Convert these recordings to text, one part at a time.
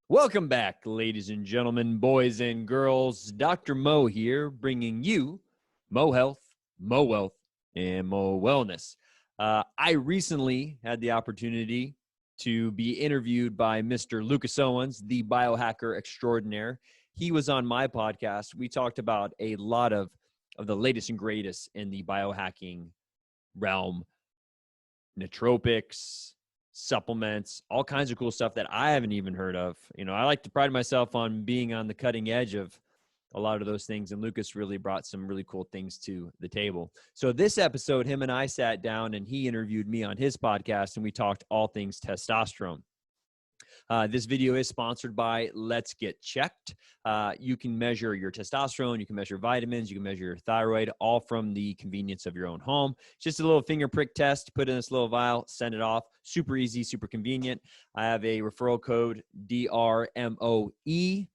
Welcome back, ladies and gentlemen, boys and girls. Dr. Mo here, bringing you Mo Health, Mo Wealth, and Mo Wellness. I recently had the opportunity to be interviewed by Mr. Lucas Owens, the biohacker extraordinaire. He was on my podcast. We talked about a lot of the latest and greatest in the biohacking realm, nootropics, supplements, all kinds of cool stuff that I haven't even heard of. I like to pride myself on being on the cutting edge of a lot of those things. And Lucas really brought some really cool things to the table. So this episode, him and I sat down and he interviewed me on his podcast and we talked all things testosterone. This video is sponsored by Let's Get Checked. You can measure your testosterone, you can measure vitamins, you can measure your thyroid, all from the convenience of your own home. It's just a little finger prick test, put in this little vial, send it off. Super easy, super convenient. I have a referral code, DRMOE.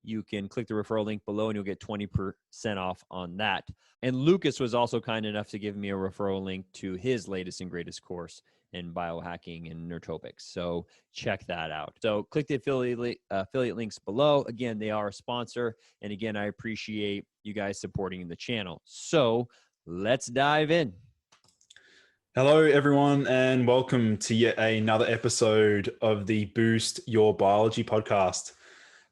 You can click the referral link below and you'll get 20% off on that. And Lucas was also kind enough to give me a referral link to his latest and greatest course in biohacking and nootropics. So check that out. So click the affiliate links below. Again, they are a sponsor. And again, I appreciate you guys supporting the channel. So let's dive in. Hello, everyone, and welcome to yet another episode of the Boost Your Biology podcast.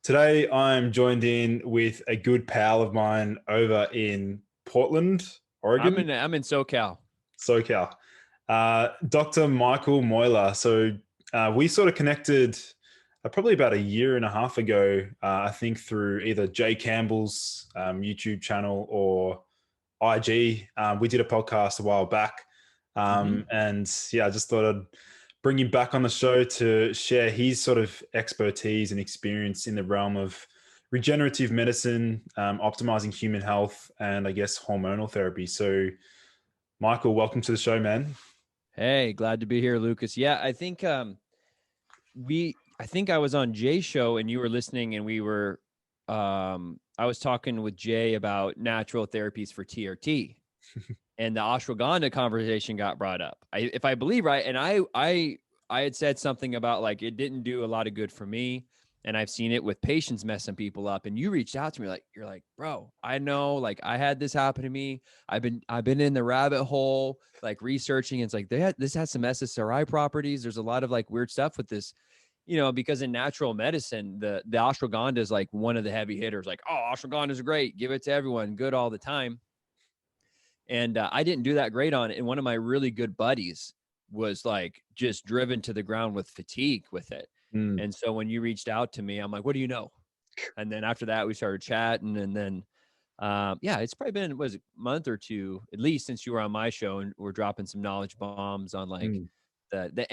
Today, I'm joined in with a good pal of mine over in Portland, Oregon. I'm in SoCal. Dr. Michael Moeller. So we sort of connected probably about a year and a half ago, I think through either Jay Campbell's YouTube channel or IG. We did a podcast a while back. And yeah, I just thought I'd bring him back on the show to share his sort of expertise and experience in the realm of regenerative medicine, optimizing human health, and I guess hormonal therapy. So Michael, welcome to the show, man. Hey, glad to be here, Lucas. Yeah, I think I was on Jay's show and you were listening and we were I was talking with Jay about natural therapies for TRT. And the ashwagandha conversation got brought up. If I believe right, and I had said something about like it didn't do a lot of good for me, and I've seen it with patients messing people up. And you reached out to me you're like, bro, I know, like I had this happen to me. I've been in the rabbit hole, like researching. It's like this has some SSRI properties. There's a lot of like weird stuff with this, because in natural medicine, the ashwagandha is like one of the heavy hitters. Like, oh, ashwagandha is great, give it to everyone, good all the time. And I didn't do that great on it. And one of my really good buddies was like just driven to the ground with fatigue with it. And so when you reached out to me, I'm like, what do you know? And then after that, we started chatting. And then, yeah, it's probably been, a month or two, at least since you were on my show and we're dropping some knowledge bombs on like the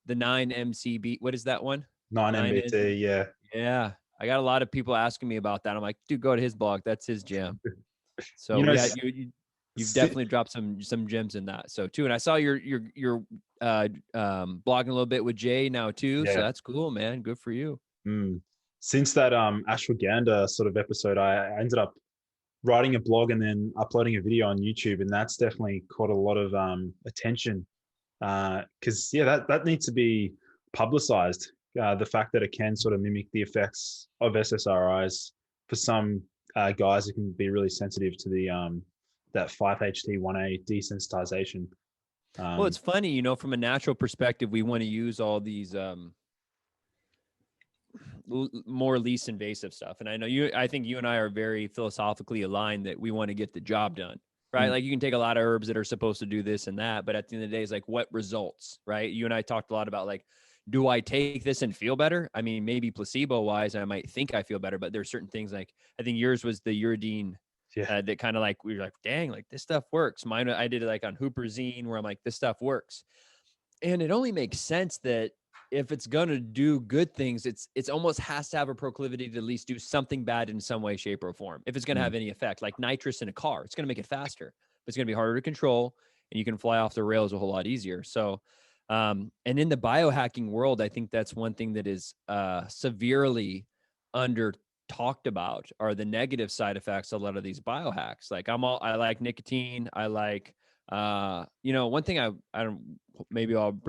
9-MCB. What is that one? 9-MBT. Yeah. Yeah. I got a lot of people asking me about that. I'm like, dude, go to his blog. That's his jam. So yeah, you've definitely dropped some gems in that. So too, and I saw you're blogging a little bit with Jay now too. Yeah. So that's cool, man. Good for you. Since that ashwagandha sort of episode, I ended up writing a blog and then uploading a video on YouTube, and that's definitely caught a lot of attention. Because that needs to be publicized. The fact that it can sort of mimic the effects of SSRIs for some guys who can be really sensitive to the that 5-HT1A desensitization. Well, it's funny, from a natural perspective, we want to use all these more least invasive stuff. And I think you and I are very philosophically aligned that we want to get the job done, right? Like you can take a lot of herbs that are supposed to do this and that, but at the end of the day, it's like what results, right? You and I talked a lot about like, do I take this and feel better? I mean, maybe placebo wise, I might think I feel better, but there's certain things like, I think yours was the uridine. Yeah. That kind of like, we were like, dang, like this stuff works. Mine, I did it like on Huperzine where I'm like, this stuff works. And it only makes sense that if it's going to do good things, it's almost has to have a proclivity to at least do something bad in some way, shape or form. If it's going to have any effect, like nitrous in a car, it's going to make it faster, but it's going to be harder to control and you can fly off the rails a whole lot easier. So, and in the biohacking world, I think that's one thing that is severely under talked about are the negative side effects of a lot of these biohacks. Like I like nicotine. I like One thing I don't, maybe I'll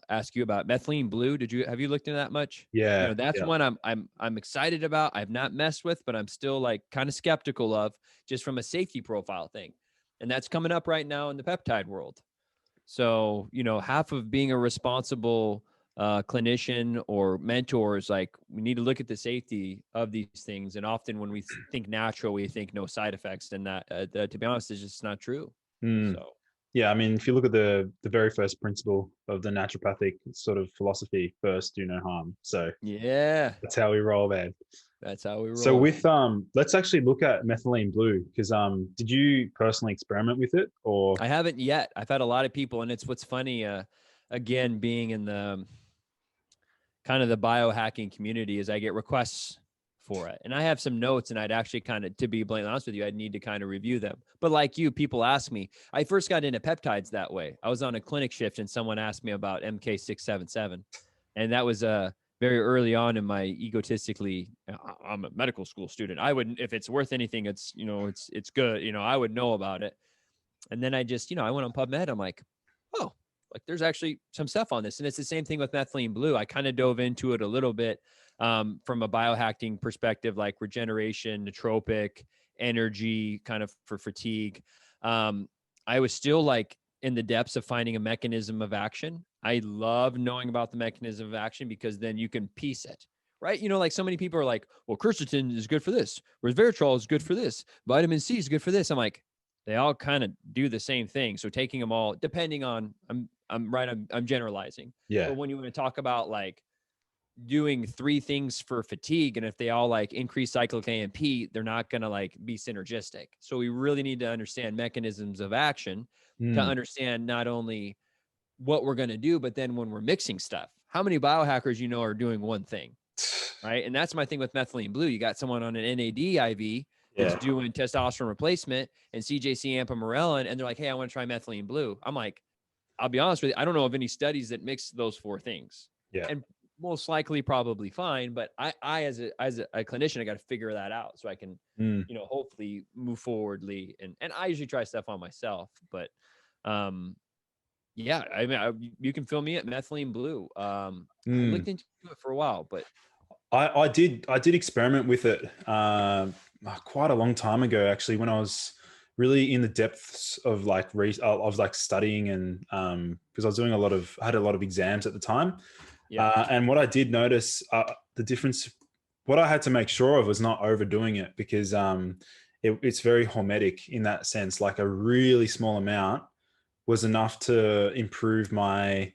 ask you about methylene blue. Have you looked into that much? Yeah. That's Yeah. one I'm excited about. I've not messed with, but I'm still like kind of skeptical of, just from a safety profile thing. And that's coming up right now in the peptide world. So, half of being a responsible clinician or mentor is like, we need to look at the safety of these things. And often when we think natural, we think no side effects, and that to be honest, is just not true. Mm. So, Yeah, I mean, if you look at the very first principle of the naturopathic sort of philosophy, first do no harm. So yeah, that's how we roll, man. that's how we So roll. with let's actually look at methylene blue, because did you personally experiment with it, or? I haven't yet. I've had a lot of people, and it's what's funny, again, being in the kind of the biohacking community, is I get requests for it. And I have some notes, and I'd actually kind of, to be bluntly honest with you, I'd need to kind of review them. But like you, people ask me, I first got into peptides that way. I was on a clinic shift and someone asked me about MK677. And that was very early on in my egotistically, I'm a medical school student. I wouldn't, if it's worth anything, it's good. I would know about it. And then I just, I went on PubMed. I'm like, oh, like there's actually some stuff on this. And it's the same thing with methylene blue. I kind of dove into it a little bit from a biohacking perspective, like regeneration, nootropic, energy, kind of for fatigue. I was still like in the depths of finding a mechanism of action. I love knowing about the mechanism of action, because then you can piece it. Right. Like so many people are like, well, quercetin is good for this, resveratrol is good for this, vitamin C is good for this. I'm like, they all kind of do the same thing. So taking them all, depending on, I'm generalizing. Yeah. But when you want to talk about like doing 3 things for fatigue, and if they all like increase cyclic AMP, they're not going to like be synergistic. So we really need to understand mechanisms of action to Mm. understand not only what we're going to do, but then when we're mixing stuff, how many biohackers are doing one thing, right? And that's my thing with methylene blue. You got someone on an NAD IV that's Yeah. doing testosterone replacement and CJC ampamorelin, and they're like, hey, I want to try methylene blue. I'm like, I'll be honest with you, I don't know of any studies that mix those 4 things. Yeah. And most likely probably fine, but I as a clinician, I got to figure that out so I can, Mm. hopefully move forwardly. And I usually try stuff on myself, but yeah, I mean, you can fill me at methylene blue. I Mm. looked into it for a while, but I did experiment with it quite a long time ago, actually, when I was really in the depths of like I was like studying, and because I had a lot of exams at the time. yeah, And what I did notice, the difference, what I had to make sure of was not overdoing it, because it's very hormetic in that sense. Like a really small amount was enough to improve my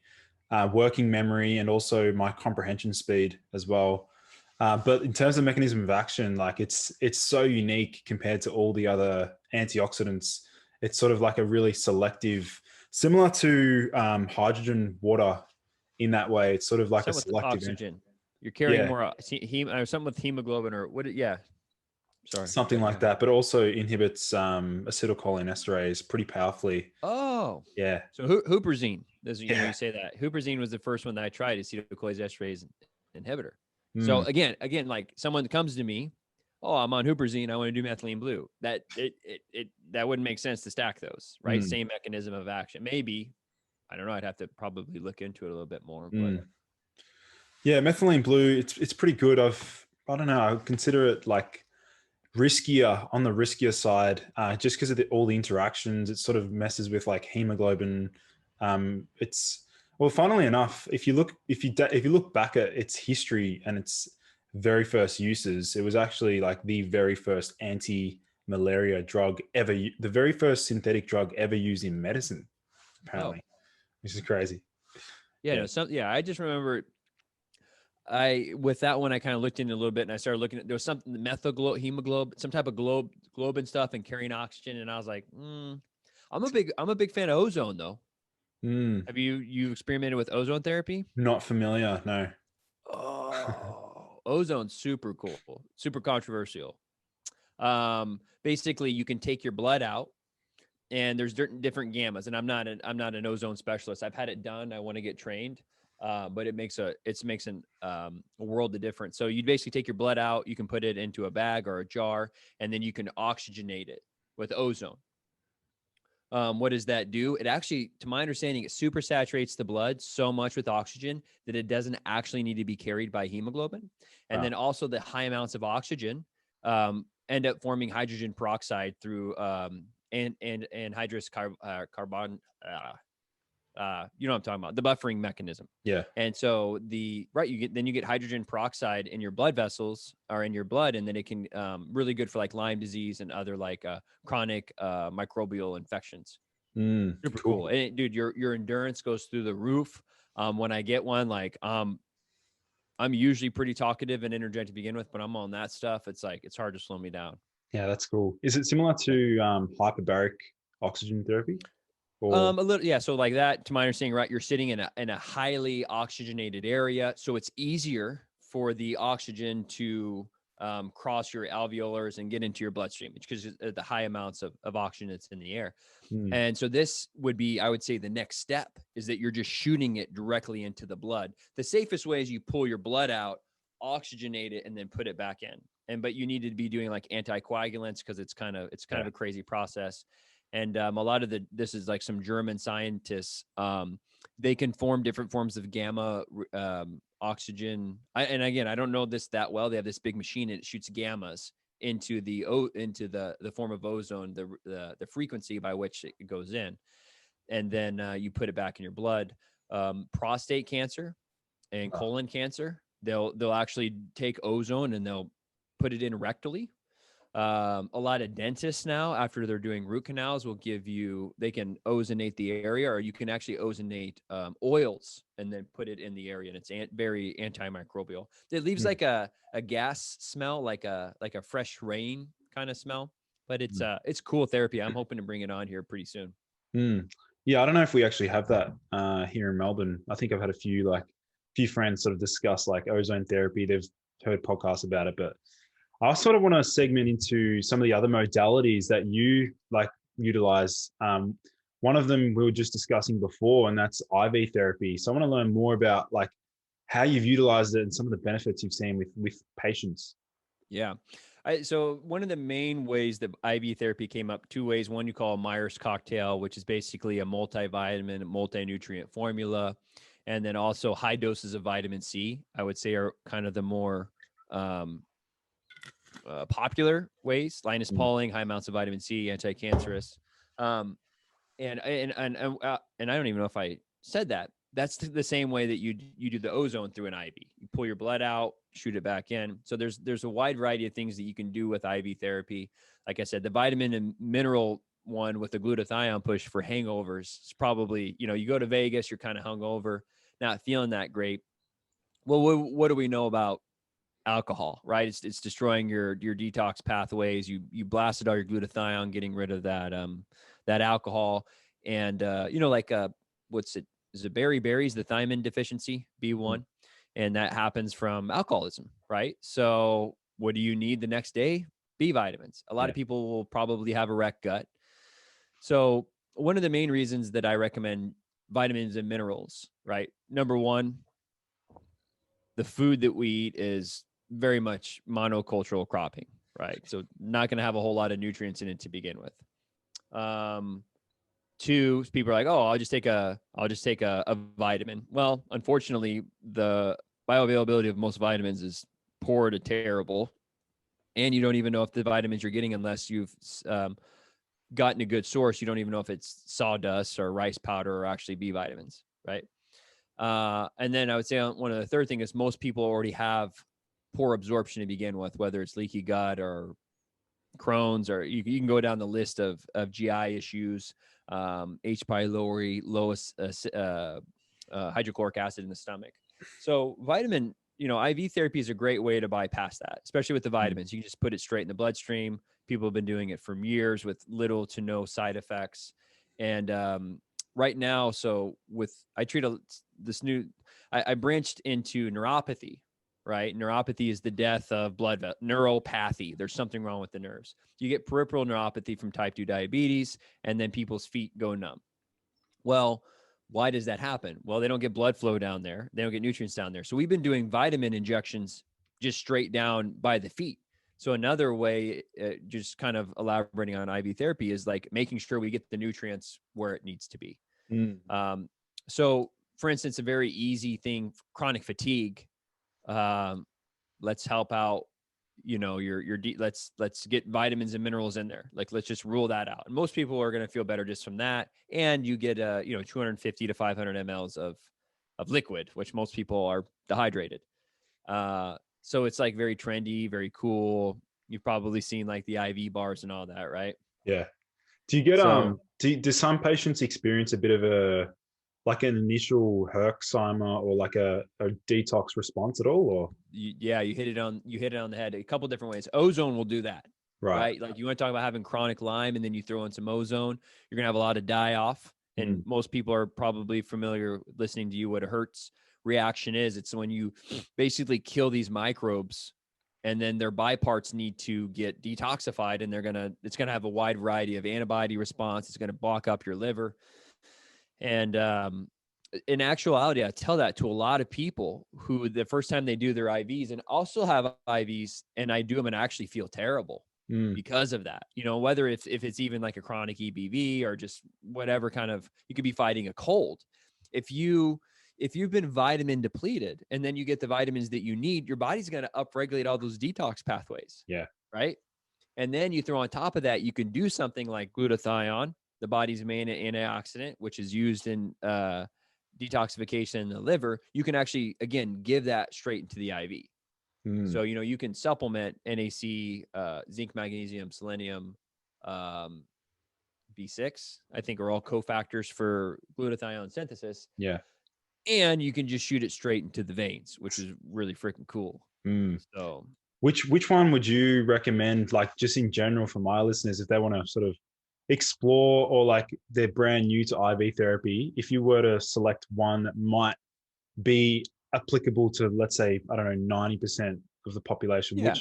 working memory and also my comprehension speed as well. But in terms of mechanism of action, like it's so unique compared to all the other antioxidants. It's sort of like a really selective, similar to hydrogen water in that way. It's sort of like a something with selective. oxygen. You're carrying Yeah, more or something with hemoglobin or what? Yeah, sorry, something cut you like off. that. But also inhibits acetylcholinesterase pretty powerfully. Oh, Yeah, so huperzine. You yeah. say that huperzine was the first one that I tried, acetylcholinesterase inhibitor. So Mm, again, like someone comes to me, oh, I'm on huperzine, I want to do methylene blue. That wouldn't make sense to stack those, right? mm, Same mechanism of action. Maybe, I don't know. I'd have to probably look into it a little bit more, but mm. Yeah, methylene blue, it's pretty good. I don't know, I consider it like riskier, on the riskier side, just because of all the interactions. It sort of messes with like hemoglobin. It's well, funnily enough, if you look back at its history and its very first uses, it was actually like the very first anti-malaria drug ever, the very first synthetic drug ever used in medicine, oh apparently, which is crazy. yeah, Yeah. no, I just remember I with that one I kind of looked into a little bit and I started looking at there was something hemoglobin, some type of globin stuff and carrying oxygen, and I was like, I'm a big fan of ozone though. Mm, Have you experimented with ozone therapy? not familiar, no. Oh, ozone's super cool, super controversial. Basically, you can take your blood out, and there's different gammas. And I'm not an ozone specialist. I've had it done. I want to get trained, but it makes a world of difference. So you basically take your blood out, you can put it into a bag or a jar, and then you can oxygenate it with ozone. What does that do? It actually, to my understanding, it super saturates the blood so much with oxygen that it doesn't actually need to be carried by hemoglobin. And then also the high amounts of oxygen end up forming hydrogen peroxide through and anhydrous carbon. You know what I'm talking about, the buffering mechanism. Yeah. And so you get hydrogen peroxide in your blood vessels or in your blood, and then it can really good for like Lyme disease and other like chronic microbial infections. Super cool. And dude, your endurance goes through the roof. When I get one, like I'm usually pretty talkative and energetic to begin with, but I'm on that stuff. It's like it's hard to slow me down. Yeah, that's cool. Is it similar to hyperbaric oxygen therapy? A Or little, yeah. So like that, to my understanding, right? You're sitting in a highly oxygenated area, so it's easier for the oxygen to cross your alveolars and get into your bloodstream, because the high amounts of oxygen that's in the air. And so this would be, I would say, the next step is that you're just shooting it directly into the blood. The safest way is you pull your blood out, oxygenate it, and then put it back in. But you need to be doing like anticoagulants because it's kind of a crazy process. And a lot of this is like some German scientists. They can form different forms of gamma oxygen. And again, I don't know this that well. They have this big machine and it shoots gammas into the form of ozone, the frequency by which it goes in, and then you put it back in your blood. Prostate cancer and colon cancer, they'll actually take ozone and they'll put it in rectally. A lot of dentists now, after they're doing root canals, they can ozonate the area, or you can actually ozonate oils and then put it in the area, and it's very antimicrobial. It leaves like a gas smell, like a fresh rain kind of smell, but it's cool therapy. I'm hoping to bring it on here pretty soon. Yeah, I don't know if we actually have that here in Melbourne. I think I've had a few friends sort of discuss like ozone therapy. They've heard podcasts about it, but I sort of want to segment into some of the other modalities that you like utilize. One of them we were just discussing before, and that's IV therapy. So I want to learn more about like how you've utilized it and some of the benefits you've seen with patients. Yeah. So one of the main ways that IV therapy came up, two ways. One you call a Myers cocktail, which is basically a multivitamin, multi-nutrient formula. And then also high doses of vitamin C, I would say, are kind of the more popular ways. Linus Pauling, high amounts of vitamin C, anti-cancerous. And I don't even know if I said that. That's the same way that you do the ozone through an IV. You pull your blood out, shoot it back in. So there's a wide variety of things that you can do with IV therapy. Like I said, the vitamin and mineral one with the glutathione push for hangovers is probably, you go to Vegas, you're kind of hungover, not feeling that great. Well, what do we know about alcohol, right? It's destroying your detox pathways. You blasted all your glutathione, getting rid of that alcohol. And what's it? Is it berries, the thiamine deficiency, B1, and that happens from alcoholism, right? So what do you need the next day? B vitamins. A lot of people will probably have a wrecked gut. So one of the main reasons that I recommend vitamins and minerals, right? Number one, the food that we eat is very much monocultural cropping, right? So not going to have a whole lot of nutrients in it to begin with. Two, people are like, oh, I'll just take a vitamin. Well, unfortunately, the bioavailability of most vitamins is poor to terrible. And you don't even know if the vitamins you're getting, unless you've gotten a good source, you don't even know if it's sawdust or rice powder or actually B vitamins, right? And then I would say one of the third thing is most people already have poor absorption to begin with, whether it's leaky gut or Crohn's, or you can go down the list of GI issues, H. pylori, lowest hydrochloric acid in the stomach. So vitamin, IV therapy is a great way to bypass that, especially with the vitamins. You can just put it straight in the bloodstream. People have been doing it for years with little to no side effects. And right now, I branched into neuropathy, right? Neuropathy is the death of neuropathy. There's something wrong with the nerves. You get peripheral neuropathy from type 2 diabetes, and then people's feet go numb. Well, why does that happen? Well, they don't get blood flow down there. They don't get nutrients down there. So we've been doing vitamin injections just straight down by the feet. So another way, just kind of elaborating on IV therapy, is like making sure we get the nutrients where it needs to be. Mm. So for instance, a very easy thing, chronic fatigue, um, let's help out, let's get vitamins and minerals in there. Like, let's just rule that out. And most people are going to feel better just from that. And you get, 250 to 500 mLs of liquid, which most people are dehydrated. So it's like very trendy, very cool. You've probably seen like the IV bars and all that, right? Yeah. Do you get So do some patients experience a bit of a like an initial Herxheimer or like a detox response at all? Or you hit it on the head a couple different ways. Ozone will do that, right. right? Like, you want to talk about having chronic Lyme, and then you throw in some ozone, you're gonna have a lot of die off. And Mm. most people are probably familiar listening to you what a Hertz reaction is. It's when you basically kill these microbes, and then their byparts need to get detoxified, and it's gonna have a wide variety of antibody response. It's gonna block up your liver. And in actuality, I tell that to a lot of people who the first time they do their IVs, and also have IVs, and I do them and actually feel terrible Mm. because of that. Whether if it's even like a chronic EBV or just whatever kind of, you could be fighting a cold. If you've been vitamin depleted, and then you get the vitamins that you need, your body's going to upregulate all those detox pathways. Yeah. Right. And then you throw on top of that, you can do something like glutathione, the body's main antioxidant, which is used in detoxification in the liver. You can actually, again, give that straight into the IV. Mm. So, you can supplement NAC, zinc, magnesium, selenium, B6, I think, are all cofactors for glutathione synthesis. Yeah. And you can just shoot it straight into the veins, which is really freaking cool. Mm. So Which one would you recommend, like just in general for my listeners, if they want to sort of explore, or like they're brand new to IV therapy, if you were to select one that might be applicable to, let's say, I don't know, 90% of the population, yeah,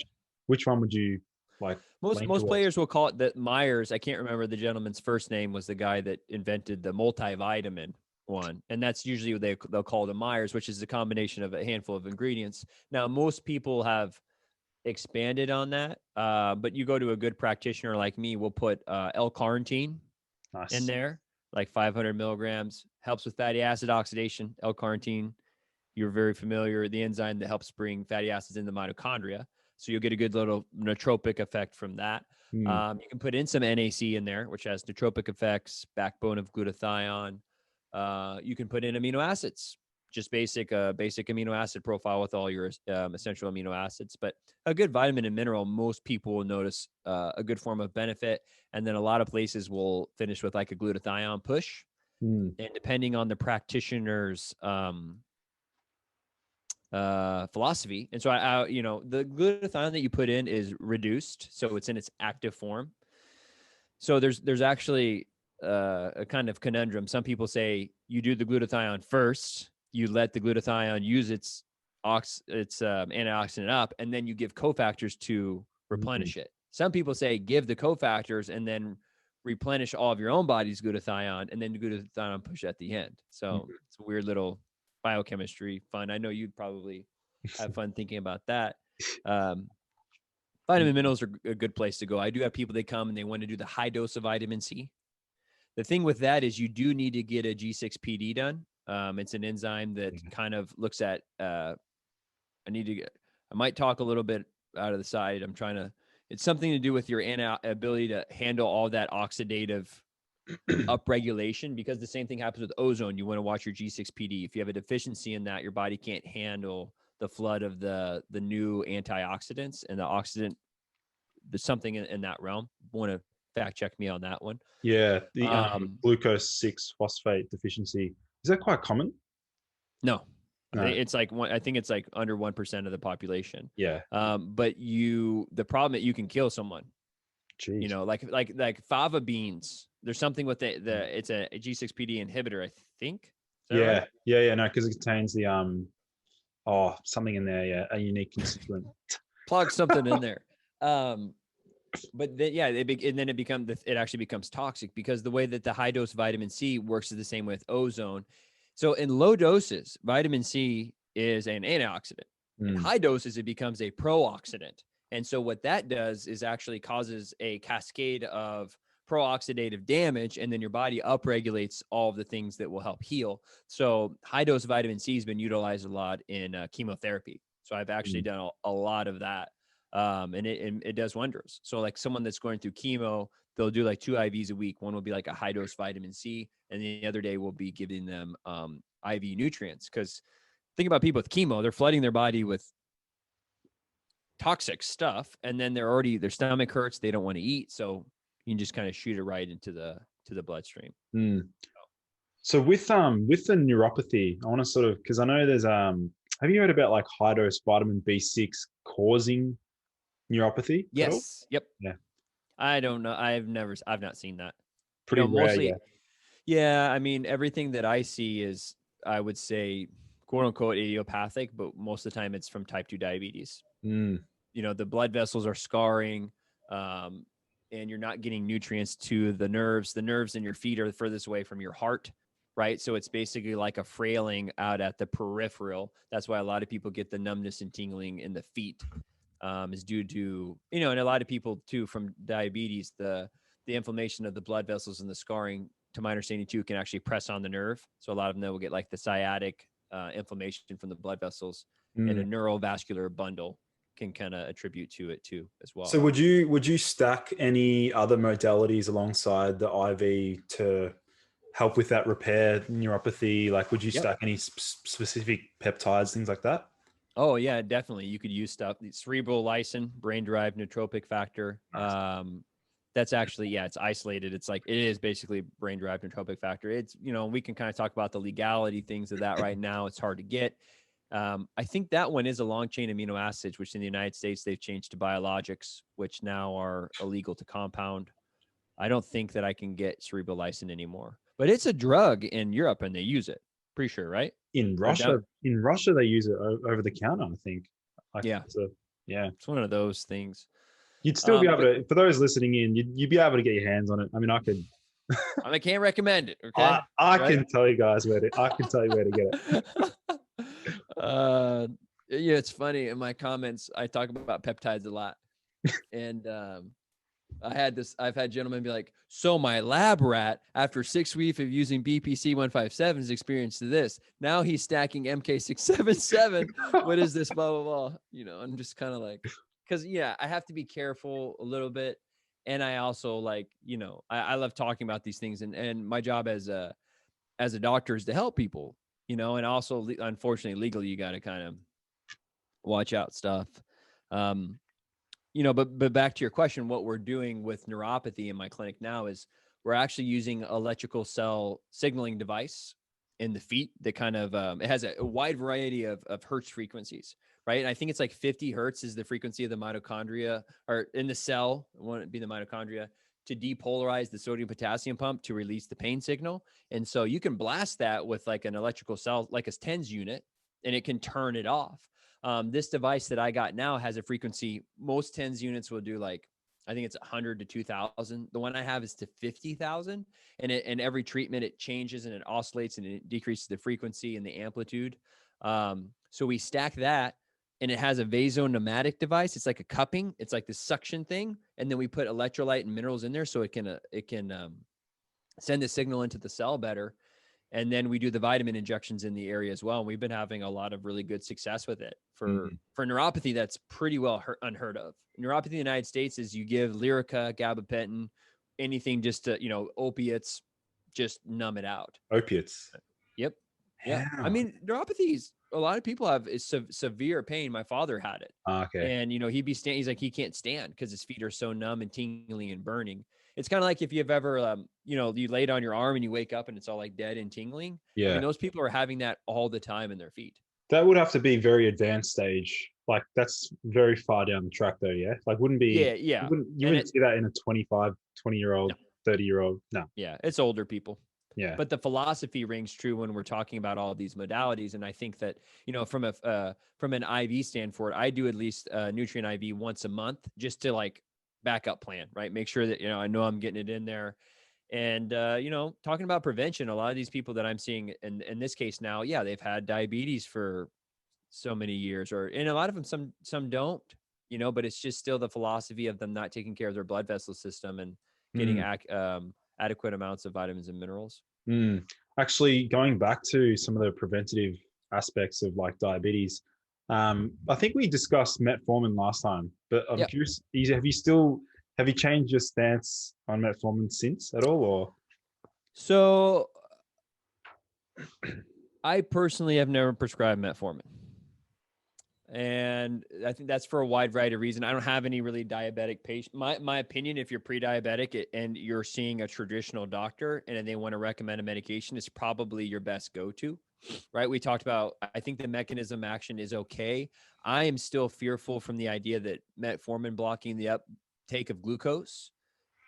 which one would you like lean most towards? players will call it that. Myers, I can't remember the gentleman's first name, was the guy that invented the multivitamin one, and that's usually what they'll call the Myers, which is a combination of a handful of ingredients. Now, most people have expanded on that, but you go to a good practitioner like me, we'll put L-carnitine in Nice. there, like 500 milligrams, helps with fatty acid oxidation. L-carnitine, you're very familiar, the enzyme that helps bring fatty acids in the mitochondria. So you'll get a good little nootropic effect from that. Mm. You can put in some NAC in there, which has nootropic effects, backbone of glutathione. You can put in amino acids, just basic amino acid profile with all your essential amino acids. But a good vitamin and mineral, most people will notice a good form of benefit. And then a lot of places will finish with like a glutathione push. Mm. And depending on the practitioner's philosophy. And so the glutathione that you put in is reduced, so it's in its active form. So there's actually a kind of conundrum. Some people say you do the glutathione first, you let the glutathione use its antioxidant up, and then you give cofactors to Mm. replenish it. Some people say give the cofactors and then replenish all of your own body's glutathione, and then the glutathione push at the end. So Mm. it's a weird little biochemistry fun. I know you'd probably have fun thinking about that. Vitamin minerals are a good place to go. I do have people that come and they want to do the high dose of vitamin C. The thing with that is you do need to get a G6PD done. It's an enzyme that kind of looks at, I might talk a little bit out of the side. It's something to do with your ability to handle all that oxidative upregulation, because the same thing happens with ozone. You want to watch your G6PD. If you have a deficiency in that, your body can't handle the flood of the new antioxidants and the oxidant. There's something in that realm. Want to fact check me on that one. Yeah, the Um, glucose 6 phosphate deficiency, is that quite common? no, No. I think it's like under 1% of the population. Yeah. But the problem that you can kill someone, Jeez. like fava beans. There's something with it's a G6PD inhibitor, I think. Is that right? Yeah. No, because it contains the something in there. Yeah, a unique constituent. Plug something in there. But then, and then it actually becomes toxic, because the way that the high dose vitamin C works is the same with ozone. So in low doses, vitamin C is an antioxidant. In Mm. high doses, it becomes a pro-oxidant. And so what that does is actually causes a cascade of pro-oxidative damage, and then your body upregulates all of the things that will help heal. So high dose vitamin C has been utilized a lot in chemotherapy. So I've actually done a lot of that, and it does wonders. So like someone that's going through chemo, they'll do like 2 IVs a week. One will be like a high dose vitamin C, and the other day we'll be giving them IV nutrients. Because think about people with chemo, they're flooding their body with toxic stuff, and then their stomach hurts, they don't want to eat, so you can just kind of shoot it right into the bloodstream. So with the neuropathy, I want to sort of, because I know there's have you heard about like high dose vitamin B6 causing neuropathy at all? Yes. Yep. Yeah. I don't know. I've not seen that. Pretty rare, Mostly, yeah. I mean, everything that I see is, I would say, quote unquote, idiopathic, but most of the time it's from type 2 diabetes. The blood vessels are scarring, and you're not getting nutrients to the nerves. The nerves in your feet are the furthest away from your heart, right? So it's basically like a frailing out at the peripheral. That's why a lot of people get the numbness and tingling in the feet, is due to, and a lot of people too from diabetes, the inflammation of the blood vessels and the scarring, to my understanding too, can actually press on the nerve. So a lot of them will get like the sciatic inflammation from the blood vessels, and a neurovascular bundle can kind of attribute to it too as well. So would you stack any other modalities alongside the IV to help with that repair neuropathy? Like, would you stack any specific peptides, things like that? Oh yeah, definitely. You could use stuff. Cerebral lysin, brain-derived nootropic factor. That's actually, it's isolated. It's like, it is basically brain-derived nootropic factor. It's, we can kind of talk about the legality things of that right now. It's hard to get. I think that one is a long chain amino acids, which in the United States, they've changed to biologics, which now are illegal to compound. I don't think that I can get cerebral lysin anymore, but it's a drug in Europe and they use it. Pretty sure, right? In Russia, they use it over the counter, I think. Yeah. It's one of those things. You'd still be able to, for those listening in, you'd be able to get your hands on it. I mean, I can't recommend it. Okay. I can tell you guys where to get it. It's funny. In my comments, I talk about peptides a lot. And I've had gentlemen be like, so my lab rat, after 6 weeks of using BPC 157, has experienced this. Now he's stacking MK677. What is this? Blah, blah, blah. I'm just kind of like, because I have to be careful a little bit. And I also like, I love talking about these things, and my job as a doctor is to help people, and also unfortunately legally, you got to kind of watch out stuff. But back to your question, what we're doing with neuropathy in my clinic now is we're actually using electrical cell signaling device in the feet that kind of, it has a wide variety of hertz frequencies, right? And I think it's like 50 hertz is the frequency of the mitochondria, or in the cell, it won't be the mitochondria, to depolarize the sodium potassium pump to release the pain signal. And so you can blast that with like an electrical cell, like a TENS unit, and it can turn it off. This device that I got now has a frequency. Most TENS units will do like, I think it's 100 to 2,000. The one I have is to 50,000. And every treatment, it changes and it oscillates and it decreases the frequency and the amplitude. So we stack that, and it has a vasopneumatic device. It's like a cupping. It's like this suction thing. And then we put electrolyte and minerals in there so it can send the signal into the cell better. And then we do the vitamin injections in the area as well. And we've been having a lot of really good success with it for neuropathy. That's pretty well unheard of. Neuropathy in the United States is you give Lyrica, gabapentin, anything just to, opiates, just numb it out. Opiates. Yep. Yeah. I mean, neuropathies, a lot of people have is severe pain. My father had it. Okay. And, he's like, he can't stand because his feet are so numb and tingling and burning. It's kind of like if you've ever, you laid on your arm and you wake up and it's all like dead and tingling. Yeah. I mean, those people are having that all the time in their feet. That would have to be very advanced stage. Like that's very far down the track though. Yeah. Like wouldn't be. Yeah. You wouldn't see that in a 20-year-old, 30-year-old. No. Yeah. It's older people. Yeah. But the philosophy rings true when we're talking about all of these modalities. And I think that, from an IV standpoint, I do at least a nutrient IV once a month just to like backup plan, right? Make sure that, I know I'm getting it in there. And, talking about prevention, a lot of these people that I'm seeing in this case now, they've had diabetes for so many years, and a lot of them, some don't, but it's just still the philosophy of them not taking care of their blood vessel system and getting Mm. adequate amounts of vitamins and minerals. Mm. Actually, going back to some of the preventative aspects of like diabetes, I think we discussed metformin last time, but I'm Yeah. curious, have you changed your stance on metformin since at all, or? So I personally have never prescribed metformin. And I think that's for a wide variety of reasons. I don't have any really diabetic patient. My opinion, if you're pre-diabetic and you're seeing a traditional doctor and they want to recommend a medication, is probably your best go-to, right? We talked about, I think the mechanism action is okay. I am still fearful from the idea that metformin blocking the uptake of glucose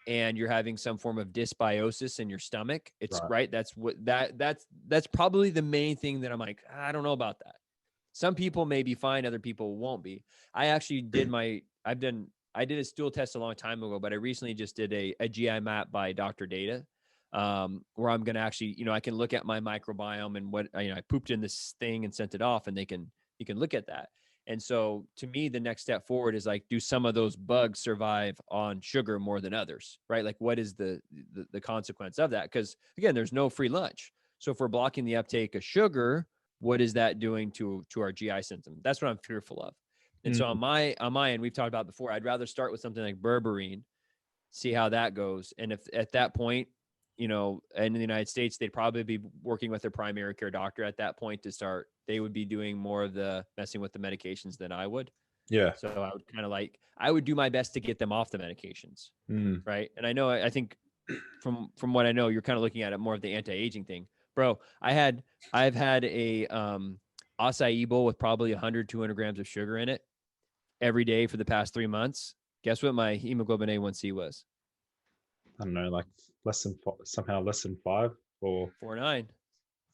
and you're having some form of dysbiosis in your stomach. It's Right. right. That's probably the main thing that I'm like, I don't know about that. Some people may be fine, other people won't be. I actually I did a stool test a long time ago, but I recently just did a GI map by Dr. Data, where I'm going to actually, I can look at my microbiome and what, I pooped in this thing and sent it off, and you can look at that. And so to me, the next step forward is like, do some of those bugs survive on sugar more than others, right? Like what is the consequence of that? Because again, there's no free lunch. So if we're blocking the uptake of sugar, what is that doing to our GI system? That's what I'm fearful of. And so on Mm. my end, we've talked about before, I'd rather start with something like berberine, see how that goes. And if at that point, in the United States, they'd probably be working with their primary care doctor at that point to start. They would be doing more of the messing with the medications than I would. Yeah. So I would do my best to get them off the medications. Mm. Right. And I think from what I know, you're kind of looking at it more of the anti-aging thing, bro. I've had a acai bowl with probably 100, 200 grams of sugar in it every day for the past 3 months. Guess what my hemoglobin A1C was? I don't know, like somehow less than 5 or 4.9.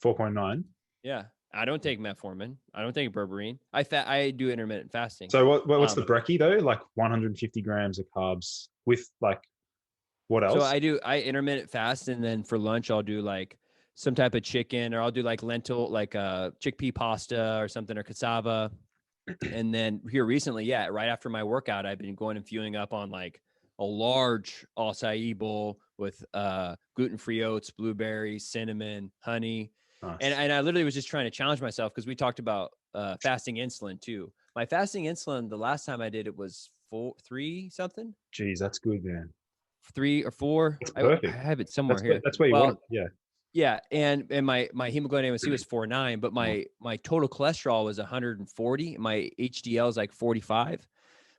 4.9. Yeah. I don't take metformin. I don't take berberine. I do intermittent fasting. So what's the Um, brekkie though? Like 150 grams of carbs with like what so else? I intermittent fast, and then for lunch I'll do like some type of chicken, or I'll do like lentil, like chickpea pasta or something, or cassava. And then here recently, yeah, right after my workout, I've been going and fueling up on like a large acai bowl with gluten-free oats, blueberries, cinnamon, honey. And, Nice. and I literally was just trying to challenge myself because we talked about fasting insulin too. My fasting insulin, the last time I did it was 3 something, Geez, that's good, man. 3 or 4. That's I perfect. have it somewhere here. That's where you want Well, it. Yeah. yeah, and my hemoglobin A1C was 4.9, but Oh, my total cholesterol was 140. My HDL is like 45,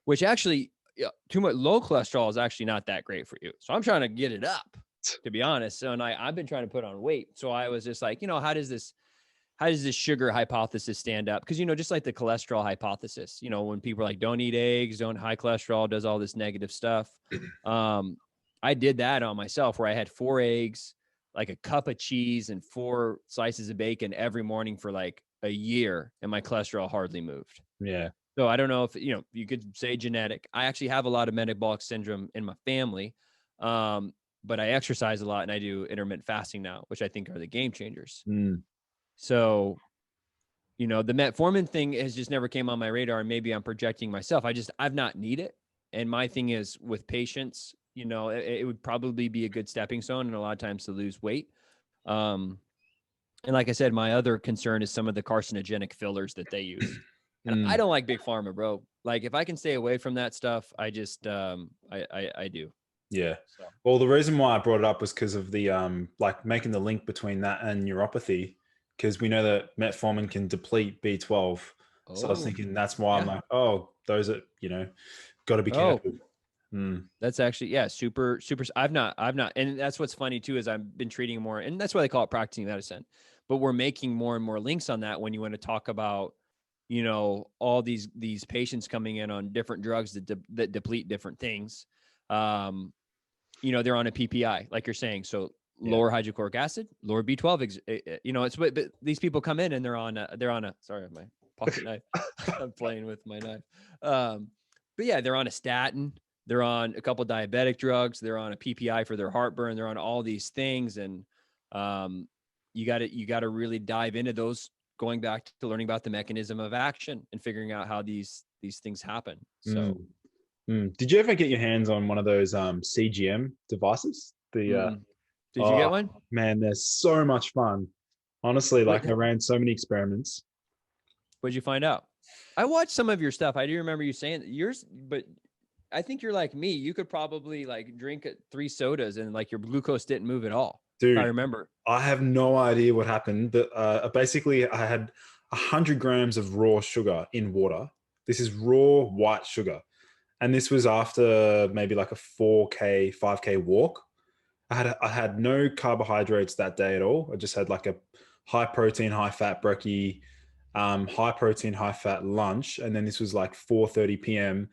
which actually, yeah, too much low cholesterol is actually not that great for you. So I'm trying to get it up, to be honest. So, and I've been trying to put on weight. So I was just like, how does this sugar hypothesis stand up? Because, just like the cholesterol hypothesis, when people are like, don't eat eggs, don't high cholesterol, does all this negative stuff. I did that on myself where I had 4 eggs, like a cup of cheese and 4 slices of bacon every morning for like a year, and my cholesterol hardly moved. yeah. So I don't know if, you could say genetic. I actually have a lot of metabolic syndrome in my family. But I exercise a lot and I do intermittent fasting now, which I think are the game changers. Mm. So, the metformin thing has just never came on my radar, and maybe I'm projecting myself. I've not need it. And my thing is with patients, it would probably be a good stepping stone and a lot of times to lose weight. And like I said, my other concern is some of the carcinogenic fillers that they use. And I Mm. don't like big pharma, bro. Like if I can stay away from that stuff, I just I do. Yeah. So Well, the reason why I brought it up was because of the like making the link between that and neuropathy, because we know that metformin can deplete B12. So I was oh thinking that's why I'm yeah. like, oh, those are, got to be Oh, careful. Mm. that's actually, yeah, super, super. I've not, and that's what's funny too, is I've been treating more, and that's why they call it practicing medicine. But we're making more and more links on that when you want to talk about, all these patients coming in on different drugs that deplete different things. They're on a PPI, like you're saying. So Yeah. lower hydrochloric acid, lower B12. It's but these people come in and they're on a sorry, my pocket knife. I'm playing with my knife. But yeah, they're on a statin. They're on a couple diabetic drugs. They're on a PPI for their heartburn. They're on all these things, and you got to really dive into those. Going back to learning about the mechanism of action and figuring out how these these things happen. Mm. So Did you ever get your hands on one of those CGM devices? did you get Oh one? man, they're so much fun. Honestly, What like I ran so many experiments. what'd you find out? I watched some of your stuff. I do remember you saying yours, but I think you're like me. You could probably like drink 3 sodas and like your glucose didn't move at all. If I Dude, remember. I have no idea what happened, but basically I had 100 grams of raw sugar in water. This is raw white sugar. And this was after maybe like a 4K, 5K walk. I had no carbohydrates that day at all. I just had like a high protein, high fat brekkie, high protein, high fat lunch. And then this was like 4:30 p.m.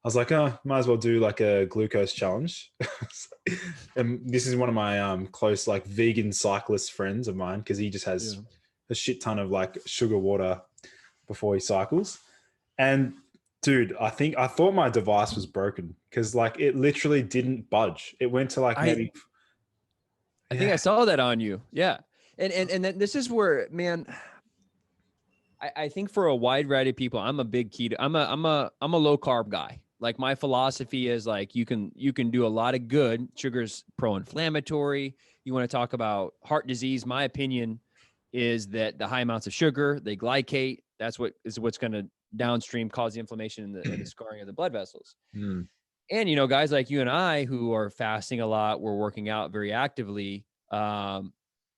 I was like, oh, might as well do like a glucose challenge. And this is one of my close like vegan cyclist friends of mine because he just has a shit ton of like sugar water before he cycles. And dude, I thought my device was broken because like it literally didn't budge. It went to like maybe I think I saw that on you. Yeah. And then this is where, man, I think for a wide variety of people, I'm a big keto. I'm a low carb guy. Like my philosophy is like you can do a lot of good. Sugar's pro-inflammatory. You want to talk about heart disease? My opinion is that the high amounts of sugar, they glycate. That's what's going to downstream cause the inflammation and the scarring of the blood vessels. Mm. And guys like you and I who are fasting a lot, we're working out very actively.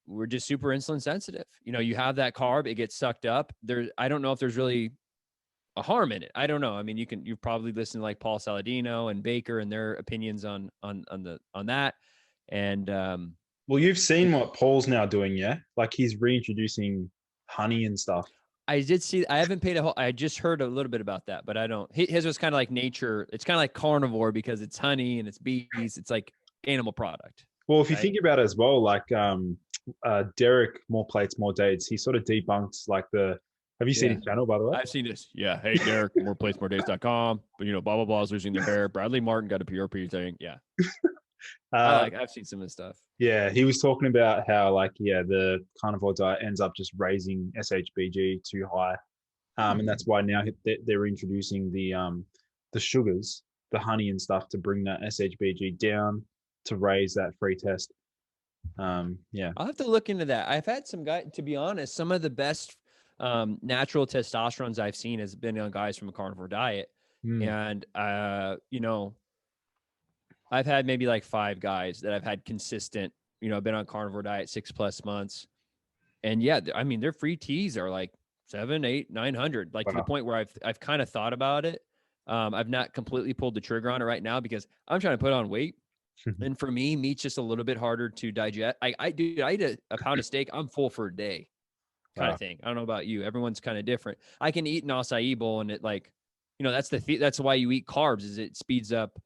We're just super insulin sensitive. You have that carb, it gets sucked up. I don't know if there's really a harm in it. I don't know. I mean, you've probably listened to like Paul Saladino and Baker and their opinions on that. And well, you've seen what Paul's now doing, yeah? Like he's reintroducing honey and stuff. I did see. I haven't paid I just heard a little bit about that, but I don't. His was kind of like nature. It's kind of like carnivore because it's honey and it's bees. It's like animal product. Well, if you right? think about it as well, like Derek, More Plates, More Dates, he sort of debunks like have you seen his channel, by the way? I've seen this. Yeah. Hey, Derek, moreplates.moredates.com. But Blah, blah, blah is losing their hair. Bradley Martin got a PRP thing. Yeah. I've seen some of this stuff. Yeah. He was talking about how the carnivore diet ends up just raising SHBG too high. And that's why now they're introducing the sugars, the honey and stuff to bring that SHBG down to raise that free test. Yeah. I'll have to look into that. I've had some guys, to be honest, some of the best natural testosterones I've seen has been on guys from a carnivore diet. And, I've had maybe like 5 guys that I've had consistent, been on carnivore diet 6+ months. And yeah, I mean, their free teas are like 700, 800, 900, like to the point where I've kind of thought about it. I've not completely pulled the trigger on it right now because I'm trying to put on weight. And for me, meat's just a little bit harder to digest. I eat a pound of steak. I'm full for a day kind of thing. I don't know about you. Everyone's kind of different. I can eat an acai bowl and it that's why you eat carbs is it speeds up,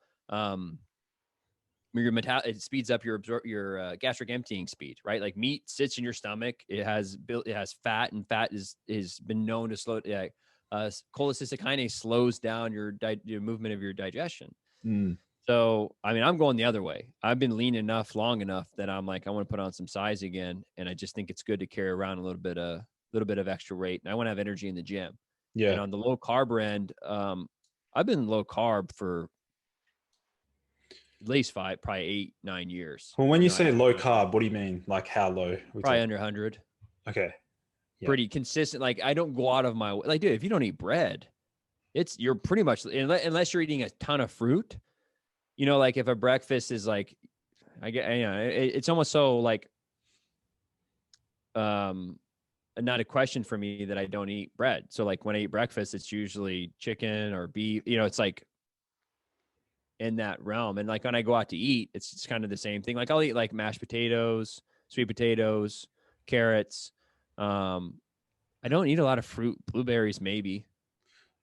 it speeds up your gastric emptying speed, right? Like meat sits in your stomach. It has fat, and fat is been known to slow. Cholecystine kinase slows down your movement of your digestion. So, I mean, I'm going the other way. I've been lean enough long enough that I'm like, I want to put on some size again, and I just think it's good to carry around a little bit of extra weight, and I want to have energy in the gym. Yeah. And on the low carb end, I've been low carb for at least 5, probably 8, 9 years. Well, when you say low carb, what do you mean? Like how low? Probably under 100. Okay. Yeah. Pretty consistent. Like I don't go out of my way. Like, dude, if you don't eat bread, you're pretty much, unless you're eating a ton of fruit, like if a breakfast is like, it's almost so like, not a question for me that I don't eat bread. So like when I eat breakfast, it's usually chicken or beef, it's like in that realm. And like when I go out to eat, it's kind of the same thing. Like I'll eat like mashed potatoes, sweet potatoes, carrots. I don't eat a lot of fruit, blueberries, maybe.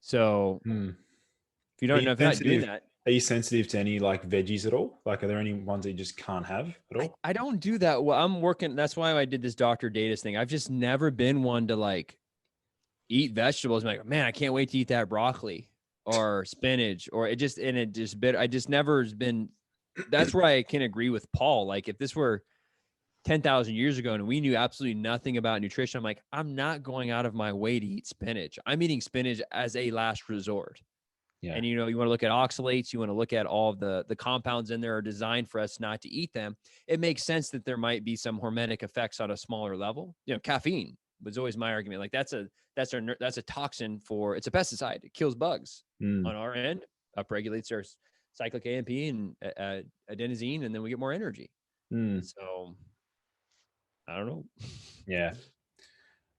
So if you don't know, if you're not doing that. Are you sensitive to any like veggies at all? Like, are there any ones that you just can't have at all? I don't do that. Well, I'm working. That's why I did this Dr. Datis thing. I've just never been one to like eat vegetables. I'm like, man, I can't wait to eat that broccoli or spinach I just never has been. That's where I can agree with Paul. Like if this were, 10,000 years ago and we knew absolutely nothing about nutrition. I'm like, I'm not going out of my way to eat spinach. I'm eating spinach as a last resort. Yeah. And, you know, you want to look at oxalates, you want to look at all of the compounds in there are designed for us not to eat them. It makes sense that there might be some hormetic effects on a smaller level. You know, caffeine was always my argument. Like that's a toxin for, it's a pesticide. It kills bugs. On our end, upregulates our cyclic AMP and adenosine, and then we get more energy. So I don't know. Yeah.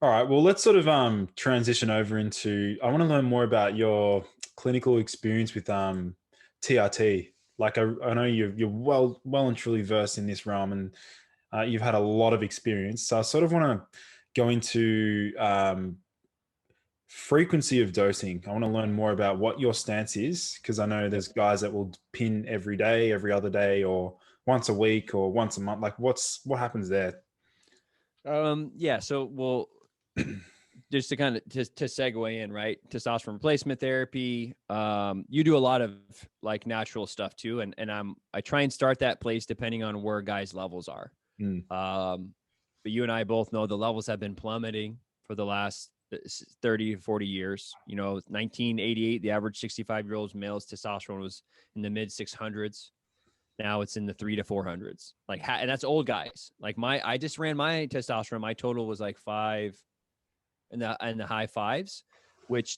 All right. Well, let's sort of transition over into. I want to learn more about your clinical experience with TRT. Like I know you're well and truly versed in this realm, and you've had a lot of experience. So I sort of want to go into frequency of dosing. I want to learn more about what your stance is, because I know there's guys that will pin every day, every other day, or once a week, or once a month. Like what happens there? Yeah. So we'll just to kind of to segue in, right? Testosterone replacement therapy. You do a lot of like natural stuff too, and I try and start that place depending on where guys' levels are. But you and I both know the levels have been plummeting for the last 30 to 40 years. You know, 1988, the average 65-year-old male's testosterone was in the mid 600s. Now it's in the 300 to 400s. Like, and that's old guys. Like I just ran my testosterone. My total was like 5 in the high 5s, which,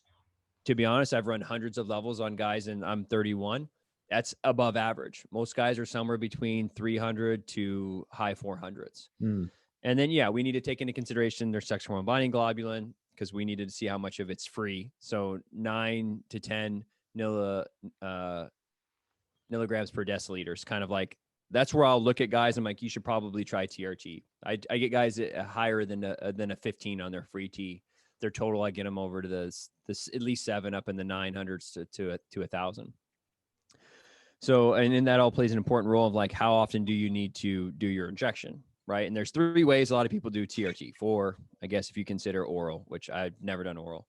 to be honest, I've run hundreds of levels on guys, and I'm 31. That's above average. Most guys are somewhere between 300 to high 400s. And then, yeah, we need to take into consideration their sex hormone binding globulin, because we needed to see how much of it's free. So 9 to 10 milligrams per deciliter is kind of like, that's where I'll look at guys. I'm like, you should probably try TRT. I get guys higher than a 15 on their free T. Their total, I get them over to this at least 7 up in the 900s to 1,000. So, and then that all plays an important role of like, how often do you need to do your injection, right? And there's 3 ways a lot of people do TRT. 4, I guess, if you consider oral, which I've never done oral.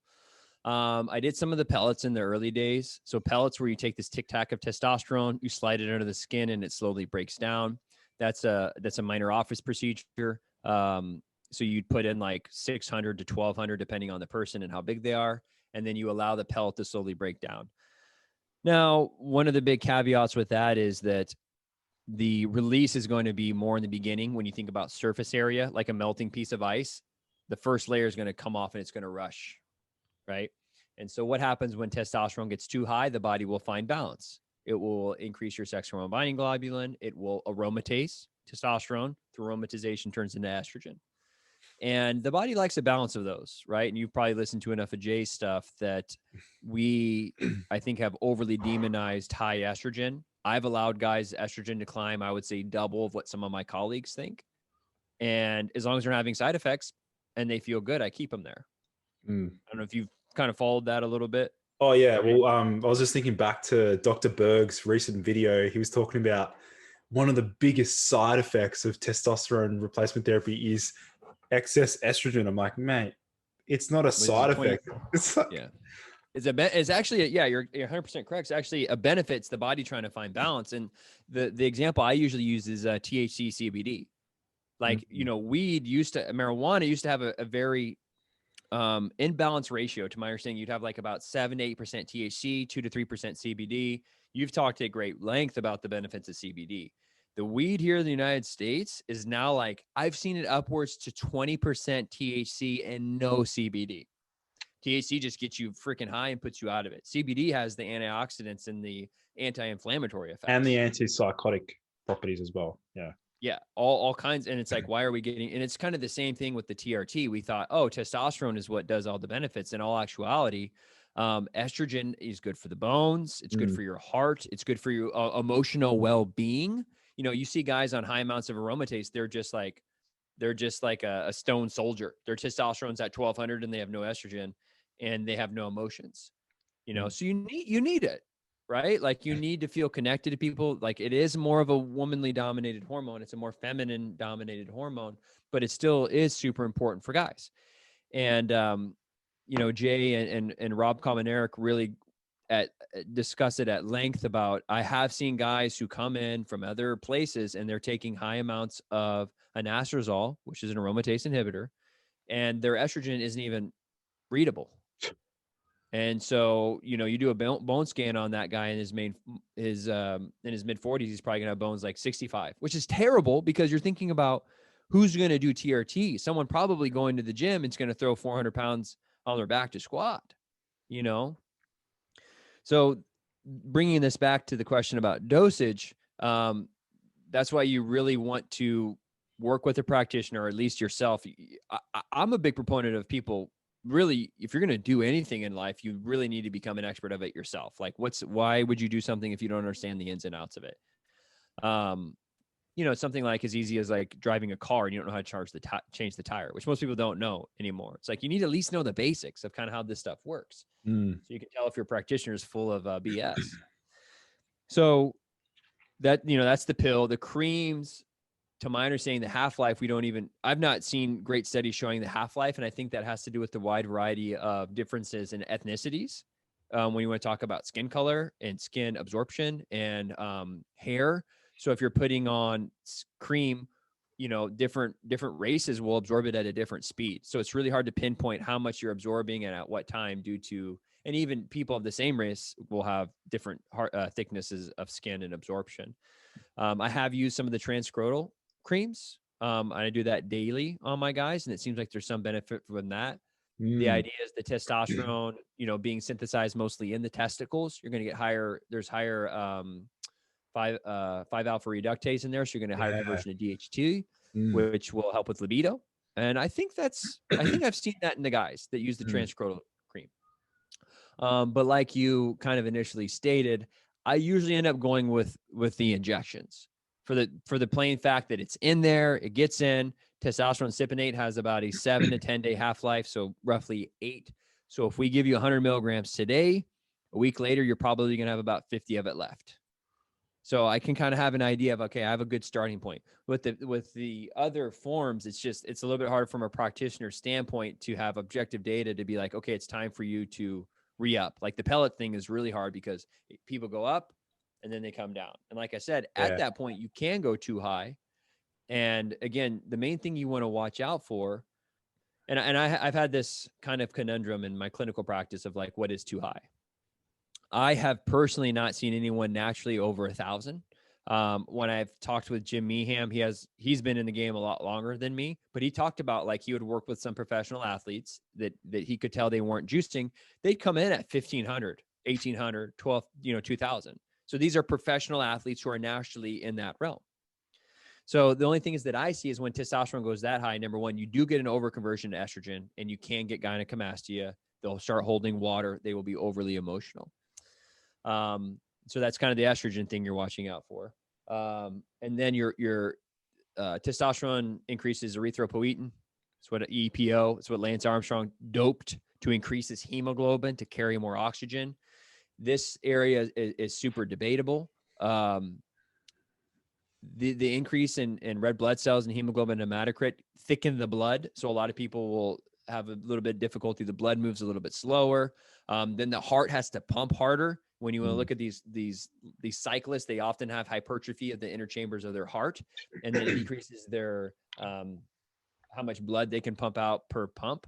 I did some of the pellets in the early days. So pellets where you take this tic tac of testosterone, you slide it under the skin, and it slowly breaks down. That's a minor office procedure. So you'd put in like 600 to 1,200, depending on the person and how big they are. And then you allow the pellet to slowly break down. Now, one of the big caveats with that is that the release is going to be more in the beginning. When you think about surface area, like a melting piece of ice, the first layer is going to come off and it's going to rush, right? And so what happens when testosterone gets too high? The body will find balance. It will increase your sex hormone binding globulin. It will aromatase testosterone. Through aromatization turns into estrogen. And the body likes a balance of those, right? And you've probably listened to enough of Jay's stuff that we, I think, have overly demonized high estrogen. I've allowed guys' estrogen to climb, I would say, double of what some of my colleagues think. And as long as they're not having side effects and they feel good, I keep them there. I don't know if you've kind of followed that a little bit. Oh yeah. Well, I was just thinking back to Dr. Berg's recent video. He was talking about one of the biggest side effects of testosterone replacement therapy is excess estrogen. I'm like, mate, it's not a side effect. It's like, yeah. It's actually, yeah, you're 100% correct. It's actually a benefit. It's the body trying to find balance. And the example I usually use is THC CBD. Like, you know, marijuana used to have a very imbalance ratio. To my understanding, you'd have like about 7 to 8% THC, 2 to 3% CBD. You've talked at great length about the benefits of CBD. The weed here in the United States is now like, I've seen it upwards to 20% THC and no CBD. THC just gets you freaking high and puts you out of it. CBD has the antioxidants and the anti-inflammatory effects. And the antipsychotic properties as well. Yeah. Yeah, all kinds. And it's like, why are we getting, and it's kind of the same thing with the TRT. We thought, oh, testosterone is what does all the benefits. In all actuality, estrogen is good for the bones. It's good for your heart. It's good for your emotional well-being. You know, you see guys on high amounts of aromatase, they're just like a stone soldier. Their testosterone's at 1,200 and they have no estrogen and they have no emotions, you know? So you need it, right? Like you need to feel connected to people. Like it is more of a womanly dominated hormone. It's a more feminine dominated hormone, but it still is super important for guys. And, you know, Jay and Rob Common Eric really discuss it at length about, I have seen guys who come in from other places and they're taking high amounts of anastrozole, which is an aromatase inhibitor, and their estrogen isn't even readable. And so, you know, you do a bone scan on that guy in his in his mid 40s, he's probably gonna have bones like 65, which is terrible because you're thinking about who's going to do TRT. Someone probably going to the gym and is going to throw 400 pounds on their back to squat, you know? So bringing this back to the question about dosage, that's why you really want to work with a practitioner, or at least yourself. I'm a big proponent of people really, if you're going to do anything in life, you really need to become an expert of it yourself. Like why would you do something if you don't understand the ins and outs of it? You know, something like as easy as like driving a car and you don't know how to change the tire, which most people don't know anymore. It's like, you need to at least know the basics of kind of how this stuff works. So you can tell if your practitioner is full of BS. So that, you know, that's the pill. The creams, to my understanding, the half-life, I've not seen great studies showing the half-life. And I think that has to do with the wide variety of differences in ethnicities. When you want to talk about skin color and skin absorption and hair. So if you're putting on cream, you know, different races will absorb it at a different speed. So it's really hard to pinpoint how much you're absorbing and at what time and even people of the same race will have different thicknesses of skin and absorption. I have used some of the transscrotal creams. I do that daily on my guys, and it seems like there's some benefit from that. The idea is the testosterone, you know, being synthesized mostly in the testicles, you're going to get higher. There's higher 5-alpha reductase in there, so you're going to higher conversion of DHT, which will help with libido. And I think I've seen that in the guys that use the transscrotal cream. But like you kind of initially stated, I usually end up going with the injections for the plain fact that it's in there, it gets in. Testosterone cypionate has about a 7 to 10 day half-life, so roughly 8. So if we give you 100 milligrams today, a week later, you're probably going to have about 50 of it left. So I can kind of have an idea of, okay, I have a good starting point. With the other forms, it's a little bit hard from a practitioner standpoint to have objective data to be like, okay, it's time for you to re-up. Like the pellet thing is really hard because people go up and then they come down. And like I said, at that point, you can go too high. And again, the main thing you want to watch out for, and I've had this kind of conundrum in my clinical practice of like, what is too high? I have personally not seen anyone naturally over 1,000. When I've talked with Jim Meeham, he's been in the game a lot longer than me, but he talked about like he would work with some professional athletes that he could tell they weren't juicing. They'd come in at 1,500, 1,800, 12, 2,000. So these are professional athletes who are naturally in that realm. So the only thing is that I see is when testosterone goes that high, number one, you do get an overconversion to estrogen and you can get gynecomastia. They'll start holding water. They will be overly emotional. So that's kind of the estrogen thing you're watching out for. And then your testosterone increases erythropoietin. It's what EPO. It's what Lance Armstrong doped to increase his hemoglobin to carry more oxygen. This area is super debatable. The increase in red blood cells and hemoglobin hematocrit thicken the blood. So a lot of people will have a little bit of difficulty. The blood moves a little bit slower. Then the heart has to pump harder. When you want to look at these cyclists, they often have hypertrophy of the inner chambers of their heart, and then it decreases their how much blood they can pump out per pump.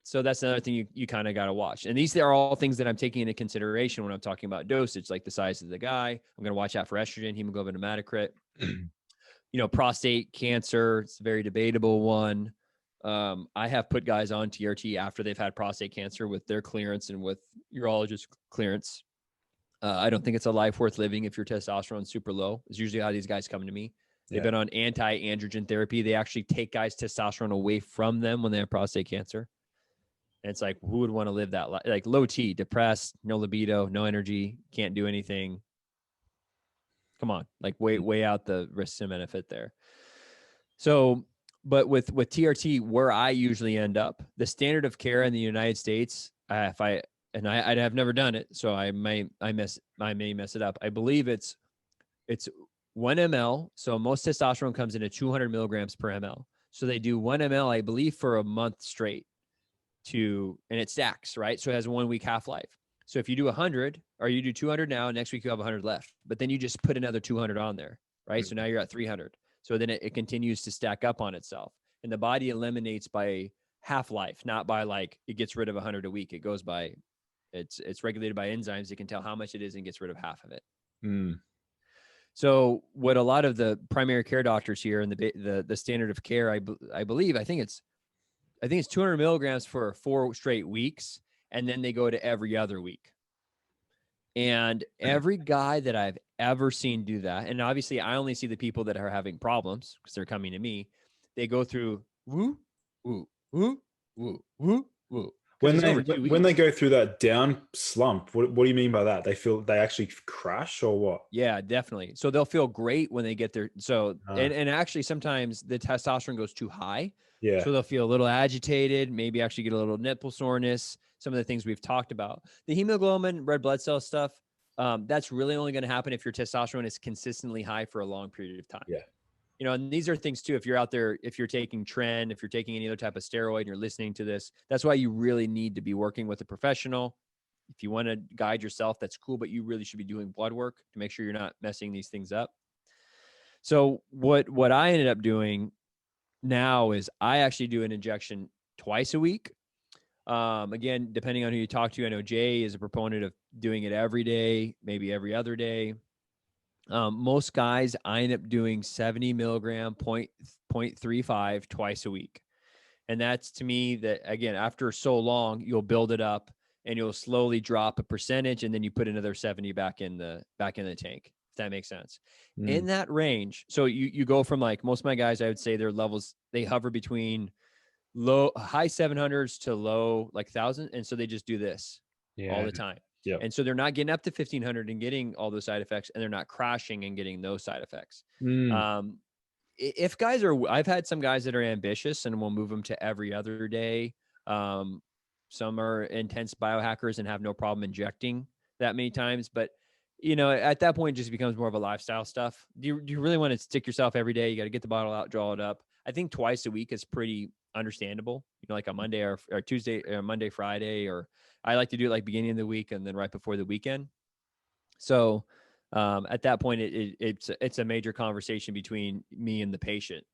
So that's another thing you kind of got to watch. And these are all things that I'm taking into consideration when I'm talking about dosage, like the size of the guy. I'm going to watch out for estrogen, hemoglobin hematocrit. Prostate cancer, it's a very debatable one. I have put guys on TRT after they've had prostate cancer with their clearance and with urologist clearance. I don't think it's a life worth living if your testosterone is super low. It's usually how these guys come to me. They've been on anti-androgen therapy. They actually take guys' testosterone away from them when they have prostate cancer. And it's like, who would want to live that life? Like low T, depressed, no libido, no energy, can't do anything. Come on, like way out the risks and benefit there. So, but with TRT, where I usually end up, the standard of care in the United States, I have never done it, so I may mess it up. I believe it's 1 ml. So most testosterone comes in at 200 milligrams per ml. So they do 1 ml, I believe, for a month straight and it stacks, right? So it has a 1 week half-life. So if you do 100 or you do 200 now, next week you have 100 left, but then you just put another 200 on there, right? So now you're at 300. So then it continues to stack up on itself, and the body eliminates by half-life, not by like it gets rid of 100 a week. It goes by, it's regulated by enzymes. It can tell how much it is and gets rid of half of it. Mm. So what a lot of the primary care doctors here and the standard of care, I believe, I think it's 200 milligrams for 4 straight weeks, and then they go to every other week. And every guy that I've ever seen do that, and obviously I only see the people that are having problems because they're coming to me. They go through woo, woo, woo, woo, woo, woo. When It's they over 2 when they weeks. go through that down slump, what do you mean by that? They actually crash or what? Yeah, definitely. So they'll feel great when they get there. So, and actually sometimes the testosterone goes too high. Yeah. So they'll feel a little agitated, maybe actually get a little nipple soreness, some of the things we've talked about. The hemoglobin, red blood cell stuff, that's really only going to happen if your testosterone is consistently high for a long period of time. Yeah. You know, and these are things too, if you're out there, if you're taking Tren, if you're taking any other type of steroid and you're listening to this, that's why you really need to be working with a professional. If you want to guide yourself, that's cool, but you really should be doing blood work to make sure you're not messing these things up. So what I ended up doing now is I actually do an injection twice a week. Again, depending on who you talk to, I know Jay is a proponent of doing it every day, maybe every other day. Most guys, I end up doing 70 milligram 0.35 twice a week. And that's, to me, that again, after so long, you'll build it up and you'll slowly drop a percentage, and then you put another 70 back in the tank, if that makes sense. In that range. So you go from, like, most of my guys, I would say their levels, they hover between high 700s to low like 1,000. And so they just do this all the time. Yeah. And so they're not getting up to 1,500 and getting all those side effects, and they're not crashing and getting those side effects. If guys are, I've had some guys that are ambitious and we'll move them to every other day. Some are intense biohackers and have no problem injecting that many times. But, you know, at that point, it just becomes more of a lifestyle stuff. Do you really want to stick yourself every day? You got to get the bottle out, draw it up. I think twice a week is pretty understandable, you know, like a Monday or Tuesday or Monday, Friday, or I like to do it like beginning of the week and then right before the weekend. So at that point, it's a major conversation between me and the patient.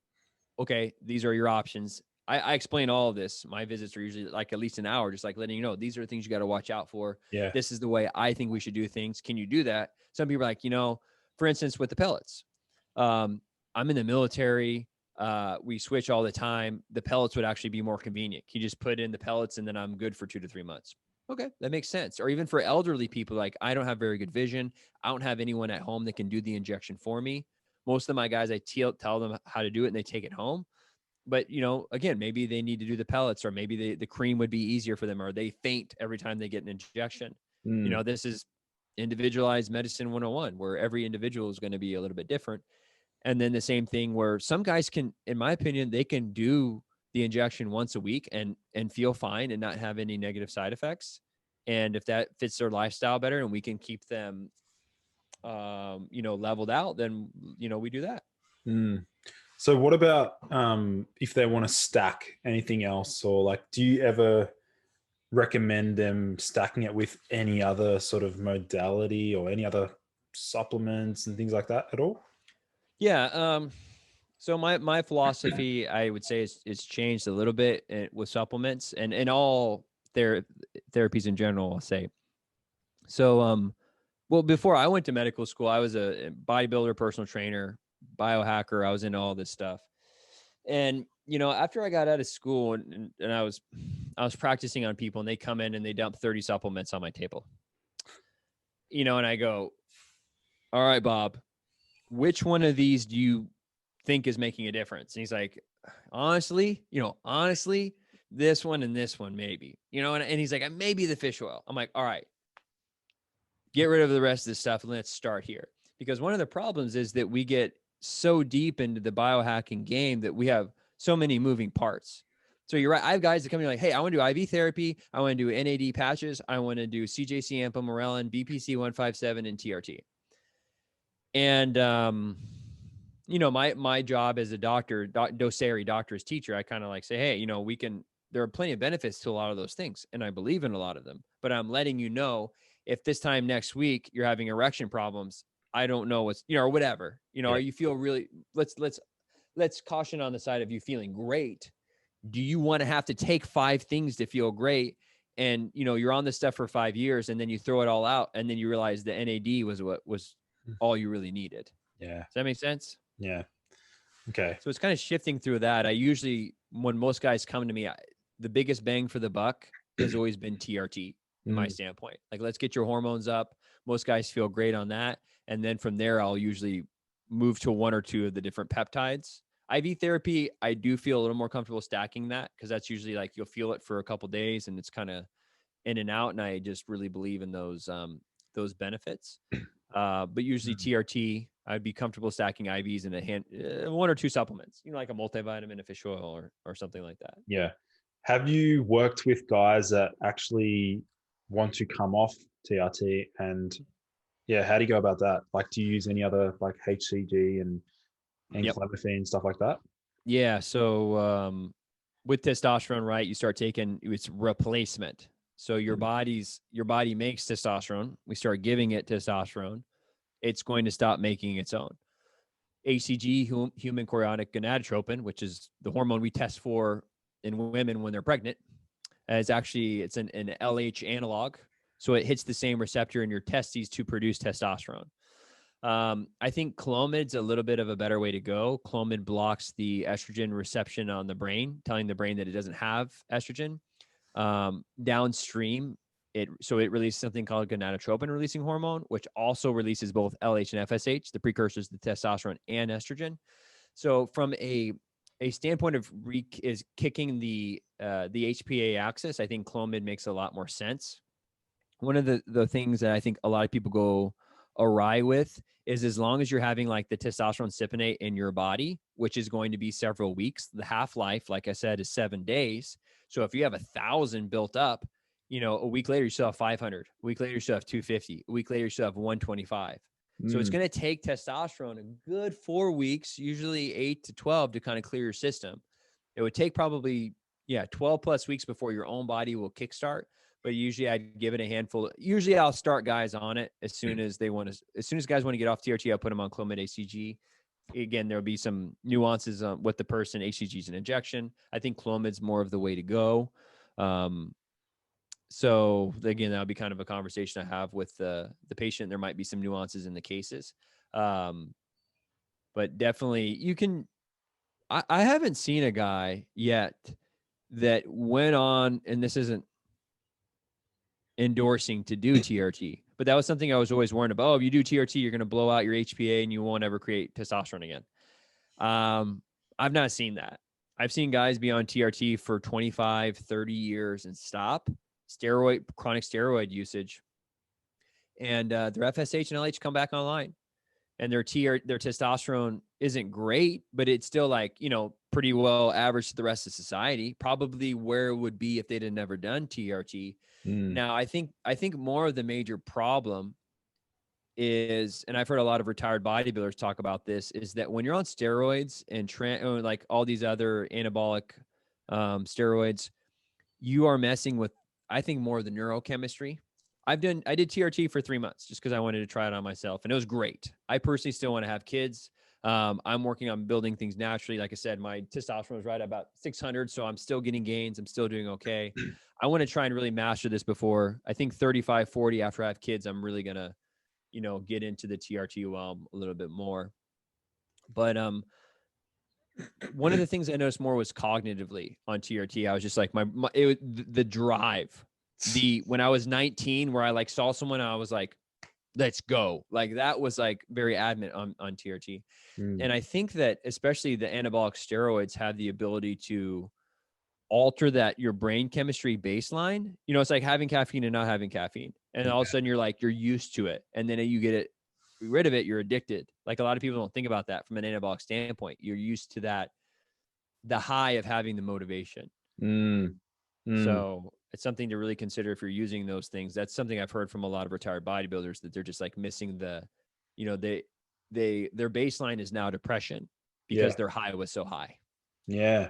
Okay, these are your options. I explain all of this. My visits are usually like at least an hour, just like letting you know, these are the things you got to watch out for. Yeah. This is the way I think we should do things. Can you do that? Some people are like, you know, for instance, with the pellets, I'm in the military. We switch all the time. The pellets would actually be more convenient. You just put in the pellets and then I'm good for 2 to 3 months. Okay, that makes sense. Or even for elderly people, like I don't have very good vision. I don't have anyone at home that can do the injection for me. Most of my guys, I tell them how to do it and they take it home. But, you know, again, maybe they need to do the pellets, or maybe the cream would be easier for them, or they faint every time they get an injection. You know, this is individualized medicine 101, where every individual is going to be a little bit different. And then the same thing where some guys can, in my opinion, they can do the injection once a week and feel fine and not have any negative side effects. And if that fits their lifestyle better and we can keep them, you know, leveled out, then, you know, we do that. So what about if they want to stack anything else, or like, do you ever recommend them stacking it with any other sort of modality or any other supplements and things like that at all? Yeah. So my philosophy, I would say, it's changed a little bit with supplements and all therapies in general, I'll say. So, well, before I went to medical school, I was a bodybuilder, personal trainer, biohacker. I was into all this stuff. And, you know, after I got out of school and I was practicing on people, and they come in and they dump 30 supplements on my table, you know, and I go, all right, Bob, which one of these do you think is making a difference? And he's like, honestly, this one and this one, maybe, you know, and he's like, maybe the fish oil. I'm like, all right, get rid of the rest of this stuff and let's start here. Because one of the problems is that we get so deep into the biohacking game that we have so many moving parts. So you're right. I have guys that come in like, hey, I want to do IV therapy. I want to do NAD patches. I want to do CJC, Ampamorelin, BPC 157, and TRT. And, you know, my job as a doctor, doctor as teacher, I kind of like say, hey, you know, we can there are plenty of benefits to a lot of those things, and I believe in a lot of them. But I'm letting you know, if this time next week you're having erection problems, I don't know what's, or whatever, Yeah. or you feel really, let's caution on the side of you feeling great. Do you want to have to take 5 things to feel great? And you're on this stuff for 5 years, and then you throw it all out, and then you realize the NAD was what was all you really needed. Yeah. Does that make sense? Yeah. Okay. So it's kind of shifting through that. I usually, when most guys come to me, the biggest bang for the buck has always been TRT in my standpoint. Like, let's get your hormones up. Most guys feel great on that. And then from there, I'll usually move to 1 or 2 of the different peptides. IV therapy, I do feel a little more comfortable stacking that, because that's usually like you'll feel it for a couple days and it's kind of in and out. And I just really believe in those benefits. But usually TRT, I'd be comfortable stacking IVs in a hand, 1 or 2 supplements, like a multivitamin, a fish oil, or something like that. Yeah. Have you worked with guys that actually want to come off TRT? And yeah, how do you go about that? Like, do you use any other like HCG and clomiphene, stuff like that? Yeah. So with testosterone, right, you start taking its replacement. So your body makes testosterone. We start giving it testosterone. It's going to stop making its own. HCG, human chorionic gonadotropin, which is the hormone we test for in women when they're pregnant, it's an LH analog. So it hits the same receptor in your testes to produce testosterone. I think Clomid's a little bit of a better way to go. Clomid blocks the estrogen reception on the brain, telling the brain that it doesn't have estrogen. Downstream, it releases something called gonadotropin releasing hormone, which also releases both LH and FSH, the precursors to testosterone and estrogen. So from a standpoint of is kicking the HPA axis, I think Clomid makes a lot more sense. One of the things that I think a lot of people go awry with is, as long as you're having like the testosterone cypionate in your body, which is going to be several weeks, the half-life, like I said, is 7 days. So if you have 1,000 built up, a week later, you still have 500. A week later, you still have 250. A week later, you still have 125. So it's going to take testosterone a good 4 weeks, usually 8 to 12, to kind of clear your system. It would take probably, 12 plus weeks before your own body will kickstart. But usually I'd give it a handful. Usually I'll start guys on it as soon as guys want to get off TRT, I'll put them on Clomid HCG. Again, there'll be some nuances on what the person. HCG is an injection. I think Clomid's more of the way to go. So again, that'll be kind of a conversation I have with the patient. There might be some nuances in the cases. But definitely you can, I haven't seen a guy yet that went on, and this isn't endorsing to do TRT, but that was something I was always worried about. Oh, if you do TRT, you're going to blow out your HPA and you won't ever create testosterone again. I've not seen that. I've seen guys be on TRT for 25, 30 years and stop chronic steroid usage. And their FSH and LH come back online, and their testosterone isn't great, but it's still like, pretty well average to the rest of society, probably where it would be if they'd have never done TRT. Now, I think more of the major problem is, and I've heard a lot of retired bodybuilders talk about this, is that when you're on steroids and like all these other anabolic steroids, you are messing with, I think, more of the neurochemistry. I did TRT for 3 months just because I wanted to try it on myself, and it was great. I personally still want to have kids. I'm working on building things naturally. Like I said, my testosterone was right at about 600, so I'm still getting gains. I'm still doing okay. I want to try and really master this before, I think 35, 40 after I have kids, I'm really going to, get into the TRT realm a little bit more. But one of the things I noticed more was cognitively on TRT. I was just like, the drive, when I was 19, where I like saw someone, I was like, let's go. Like, that was like very adamant on TRT. And I think that especially the anabolic steroids have the ability to alter that your brain chemistry baseline. It's like having caffeine and not having caffeine. And all of a sudden you're used to it. And then you get rid of it, you're addicted. Like, a lot of people don't think about that from an anabolic standpoint. You're used to that, the high of having the motivation. So it's something to really consider if you're using those things. That's something I've heard from a lot of retired bodybuilders, that they're just like missing their baseline is now depression because their high was so high. Yeah.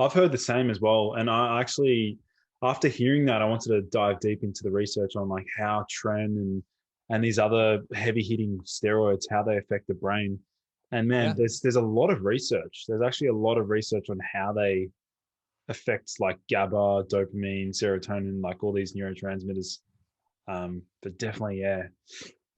I've heard the same as well. And I actually, after hearing that, I wanted to dive deep into the research on like how tren and these other heavy hitting steroids, how they affect the brain. And man, Yeah. there's a lot of research. There's actually a lot of research on how they affect like GABA, dopamine, serotonin, like all these neurotransmitters. But definitely, yeah.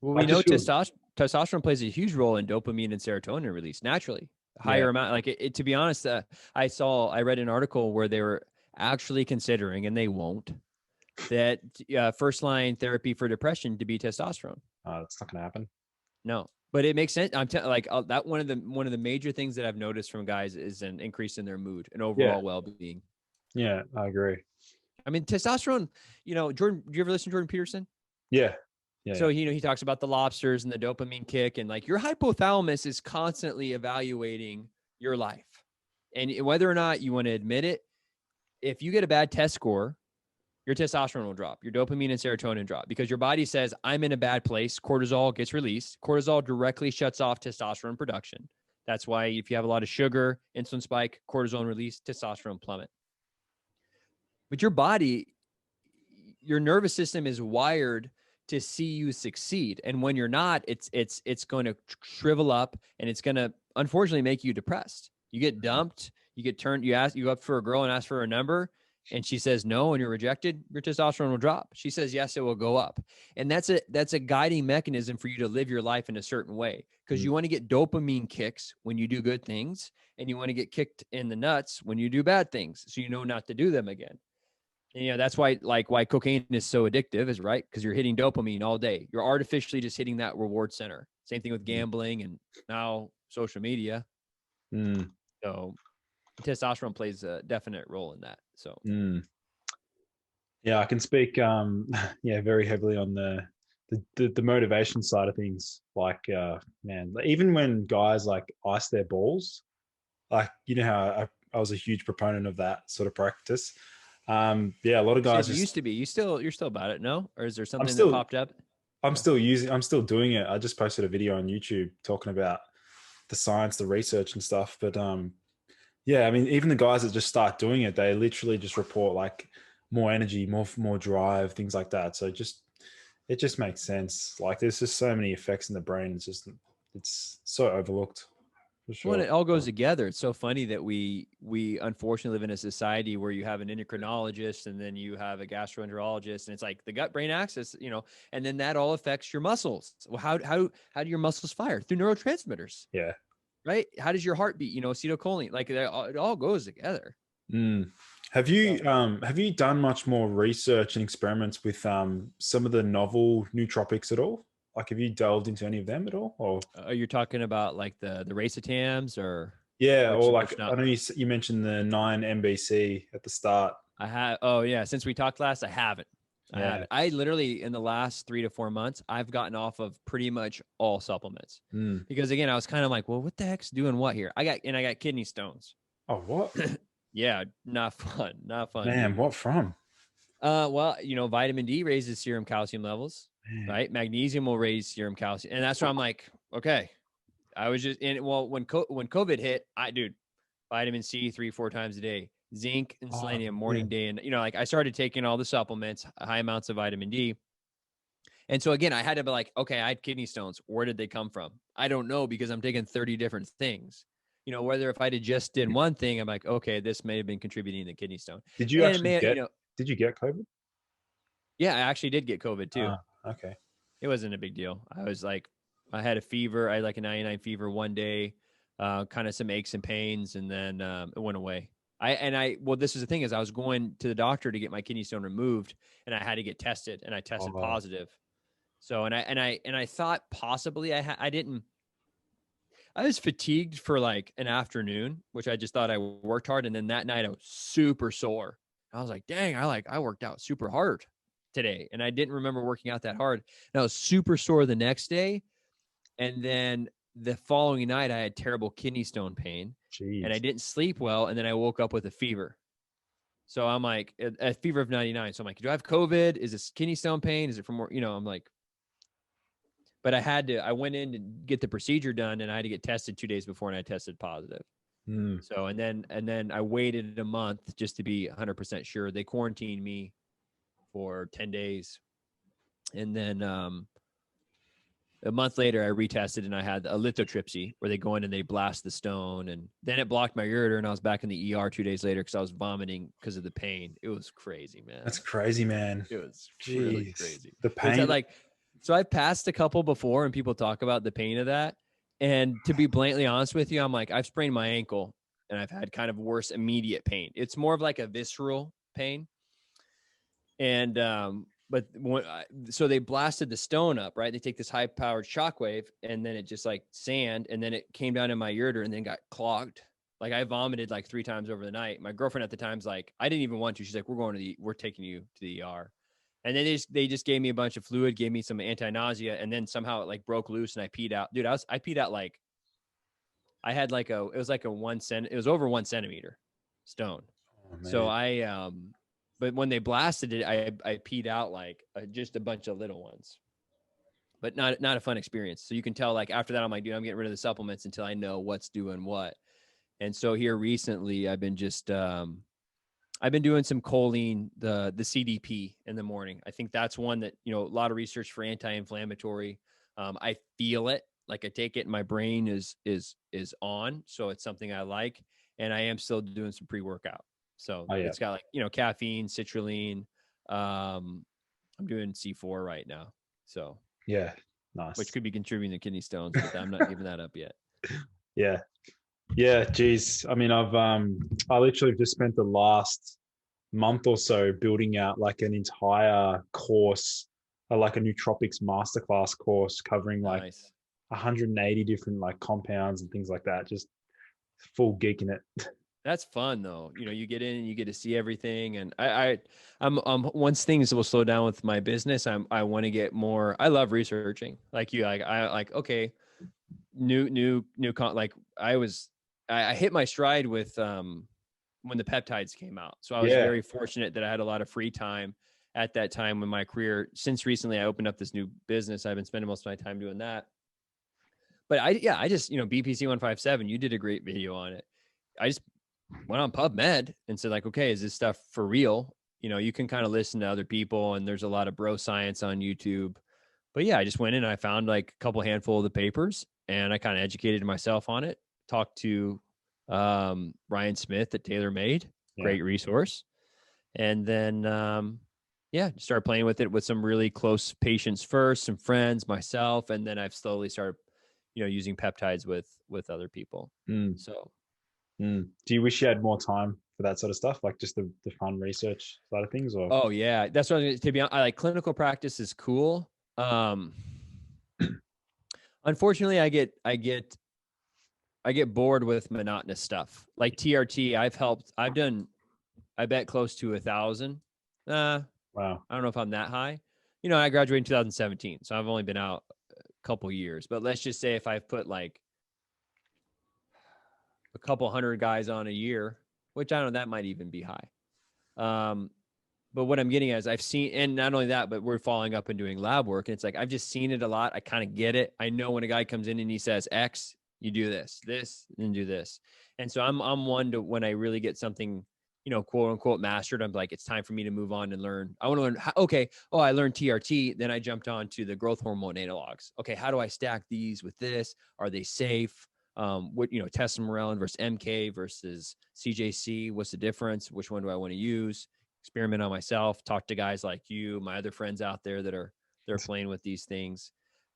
Well, I we know just feel, testosterone plays a huge role in dopamine and serotonin release naturally. yeah, Higher amount, like to be honest, I read an article where they were actually considering, and they won't, that first line therapy for depression to be testosterone. it's not gonna happen. No, but it makes sense. Like that one of the major things that I've noticed from guys is an increase in their mood and Yeah, overall well being. yeah, I agree. I mean, testosterone. Jordan, do you ever listen to Jordan Peterson? Yeah, yeah, So yeah. he talks about the lobsters and the dopamine kick, and like your hypothalamus is constantly evaluating your life, and whether or not you want to admit it, if you get a bad test score, your testosterone will drop, your dopamine and serotonin drop because your body says, I'm in a bad place. Cortisol gets released. Cortisol directly shuts off testosterone production. That's why if you have a lot of sugar, insulin spike, cortisol release, testosterone plummet. But your body, your nervous system is wired to see you succeed. And when you're not, it's going to shrivel up and it's going to unfortunately make you depressed. You get dumped, you get turned, you go up for a girl and ask for a number, and she says no and you're rejected, your testosterone will drop. She says yes, it will go up. And that's a guiding mechanism for you to live your life in a certain way, because you want to get dopamine kicks when you do good things, and you want to get kicked in the nuts when you do bad things, so you know not to do them again. And, that's why cocaine is so addictive, is right, because you're hitting dopamine all day. You're artificially just hitting that reward center. Same thing with gambling and now social media. Mm. So testosterone plays a definite role in that. So Yeah, I can speak yeah, very heavily on the motivation side of things. Like man, even when guys like ice their balls, like you know how I was a huge proponent of that sort of practice. Yeah, a lot of you said guys you just used to be. You're still about it, no? Or is there I'm something that still popped up? I'm Yeah. still using I'm still doing it. I just posted a video on YouTube talking about the science, the research and stuff. But yeah, I mean, even the guys that just start doing it, they literally just report like more energy, more drive, things like that. So it just makes sense. Like there's just so many effects in the brain. It's so overlooked for Well, and sure. it all goes together. It's so funny that we unfortunately live in a society where you have an endocrinologist and then you have a gastroenterologist, and it's like the gut brain axis, and then that all affects your muscles. Well, how do your muscles fire? Through neurotransmitters, Yeah. right? How does your heart beat? Acetylcholine, like it all goes together. Mm. So, Have you done much more research and experiments with some of the novel nootropics at all? Like, have you delved into any of them at all? Or you're talking about like the racetams, or yeah, or which like not? I know you mentioned the 9 MBC at the start. I have. Oh yeah, since we talked last, I haven't. I Yeah. haven't. I literally in the last 3 to 4 months, I've gotten off of pretty much all supplements, Mm. because again, I was kind of like, well, what the heck's doing what here? I got kidney stones. Oh, what? Yeah, not fun, not fun, Man, dude. what from? Well, vitamin D raises serum calcium levels, Man. right? Magnesium will raise serum calcium, and that's why I'm like, okay. I was just in. Well, when COVID hit, dude, vitamin C 3-4 times a day, zinc and Oh, selenium yeah. morning, day, and like I started taking all the supplements, high amounts of vitamin D. And so again, I had to be like, okay, I had kidney stones. Where did they come from? I don't know, because I'm taking 30 different things. Whether if I did just did one thing, I'm like, okay, this may have been contributing to the kidney stone. Did you And actually man, did you get COVID? yeah, I actually did get COVID too. Okay. It wasn't a big deal. I had a fever. I had like a 99 fever one day, kind of some aches and pains, and then it went away. Well, this is the thing, is I was going to the doctor to get my kidney stone removed, and I had to get tested, and I tested Oh, positive. So, and I thought possibly I didn't. I was fatigued for like an afternoon, which I just thought I worked hard, and then that night I was super sore. I was like, dang, I worked out super hard today, and I didn't remember working out that hard. And I was super sore the next day, and then the following night I had terrible kidney stone pain, and I jeez. didn't sleep well, and then I woke up with a fever. So I'm like, a fever of 99. So I'm like, do I have COVID? Is this kidney stone pain? Is it from more? I'm like, but I went in to get the procedure done, and I had to get tested 2 days before, and I tested positive. Mm. So, and then I waited a month just to be 100% sure. They quarantined me for 10 days. And then a month later, I retested and I had a lithotripsy where they go in and they blast the stone. And then it blocked my ureter and I was back in the ER 2 days later because I was vomiting because of the pain. It was crazy, man. That's crazy, man. It was really Jeez. crazy. The But it's pain. like, so I've passed a couple before and people talk about the pain of that. And to be blatantly honest with you, I'm like, I've sprained my ankle and I've had kind of worse immediate pain. It's more of like a visceral pain. And, but so they blasted the stone up, right? They take this high powered shockwave and then it just like sand. And then it came down in my ureter and then got clogged. Like I vomited like 3 times over the night. My girlfriend at the time's like, I didn't even want to. She's like, we're taking you to the ER. And then they just gave me a bunch of fluid, gave me some anti-nausea, and then somehow it like broke loose and I peed out. Dude, I peed out like I had like it was like it was over 1 centimeter stone. Oh, So man. but when they blasted it, I peed out like just a bunch of little ones, but not a fun experience. So you can tell like after that, I'm like, dude, I'm getting rid of the supplements until I know what's doing what. And so here recently, I've been doing some choline, the CDP in the morning. I think that's one that, a lot of research for anti-inflammatory. I feel it, like I take it and my brain is on. So it's something I like. And I am still doing some pre-workout. So Oh, yeah. it's got like, caffeine, citrulline. I'm doing C4 right now. So, Yeah. Nice. which could be contributing to kidney stones, but I'm not giving that up yet. Yeah. Yeah. Geez. I mean, I literally just spent the last month or so building out like an entire course, like a Nootropics masterclass course covering like Nice. 180 different like compounds and things like that. Just full geeking it. That's fun though. You get in and you get to see everything. And I'm once things will slow down with my business, I want to get more. I love researching like you. I like, okay, like I hit my stride with when the peptides came out. So I was Yeah. very fortunate that I had a lot of free time at that time in my career. Since recently I opened up this new business, I've been spending most of my time doing that. But I just, BPC 157, you did a great video on it. I just went on PubMed and said like, okay, is this stuff for real? You can kind of listen to other people and there's a lot of bro science on YouTube. But yeah, I just went in and I found like a couple handful of the papers and I kind of educated myself on it. Talked to Ryan Smith at TaylorMade, Yeah. great resource. And then yeah, started playing with it with some really close patients first, some friends, myself, and then I've slowly started, using peptides with other people. Mm. So Mm. Do you wish you had more time for that sort of stuff, like just the fun research side of things, or? oh yeah, that's what to be honest. I like clinical practice is cool. Unfortunately, I get bored with monotonous stuff like TRT. I bet close to 1,000. Wow. I don't know if I'm that high. I graduated in 2017, so I've only been out a couple years. But let's just say if I've put like a couple hundred guys on a year, which I don't know, that might even be high. But what I'm getting at is I've seen, and not only that, but we're following up and doing lab work. And it's like, I've just seen it a lot. I kind of get it. I know when a guy comes in and he says X, you do this, and do this. And so I'm one to, when I really get something, quote unquote mastered, I'm like, it's time for me to move on and learn. I want to learn how, okay. Oh, I learned TRT. Then I jumped on to the growth hormone analogs. Okay. How do I stack these with this? Are they safe? What, testosterone versus MK versus CJC. What's the difference? Which one do I want to use? Experiment on myself, talk to guys like you, my other friends out there they're playing with these things.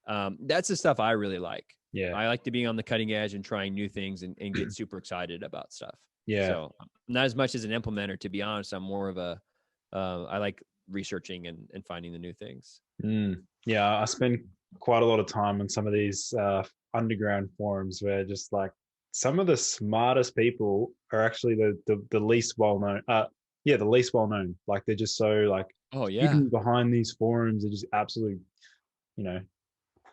That's the stuff I really like. Yeah. I like to be on the cutting edge and trying new things and get super excited about stuff. Yeah. So not as much as an implementer, to be honest. I'm more of a, I like researching and finding the new things. Mm. Yeah. I spend quite a lot of time on some of these underground forums where just like some of the smartest people are actually the least well known. Yeah, the least well known. Like they're just so like Oh yeah. hidden behind these forums. They're just absolutely, you know.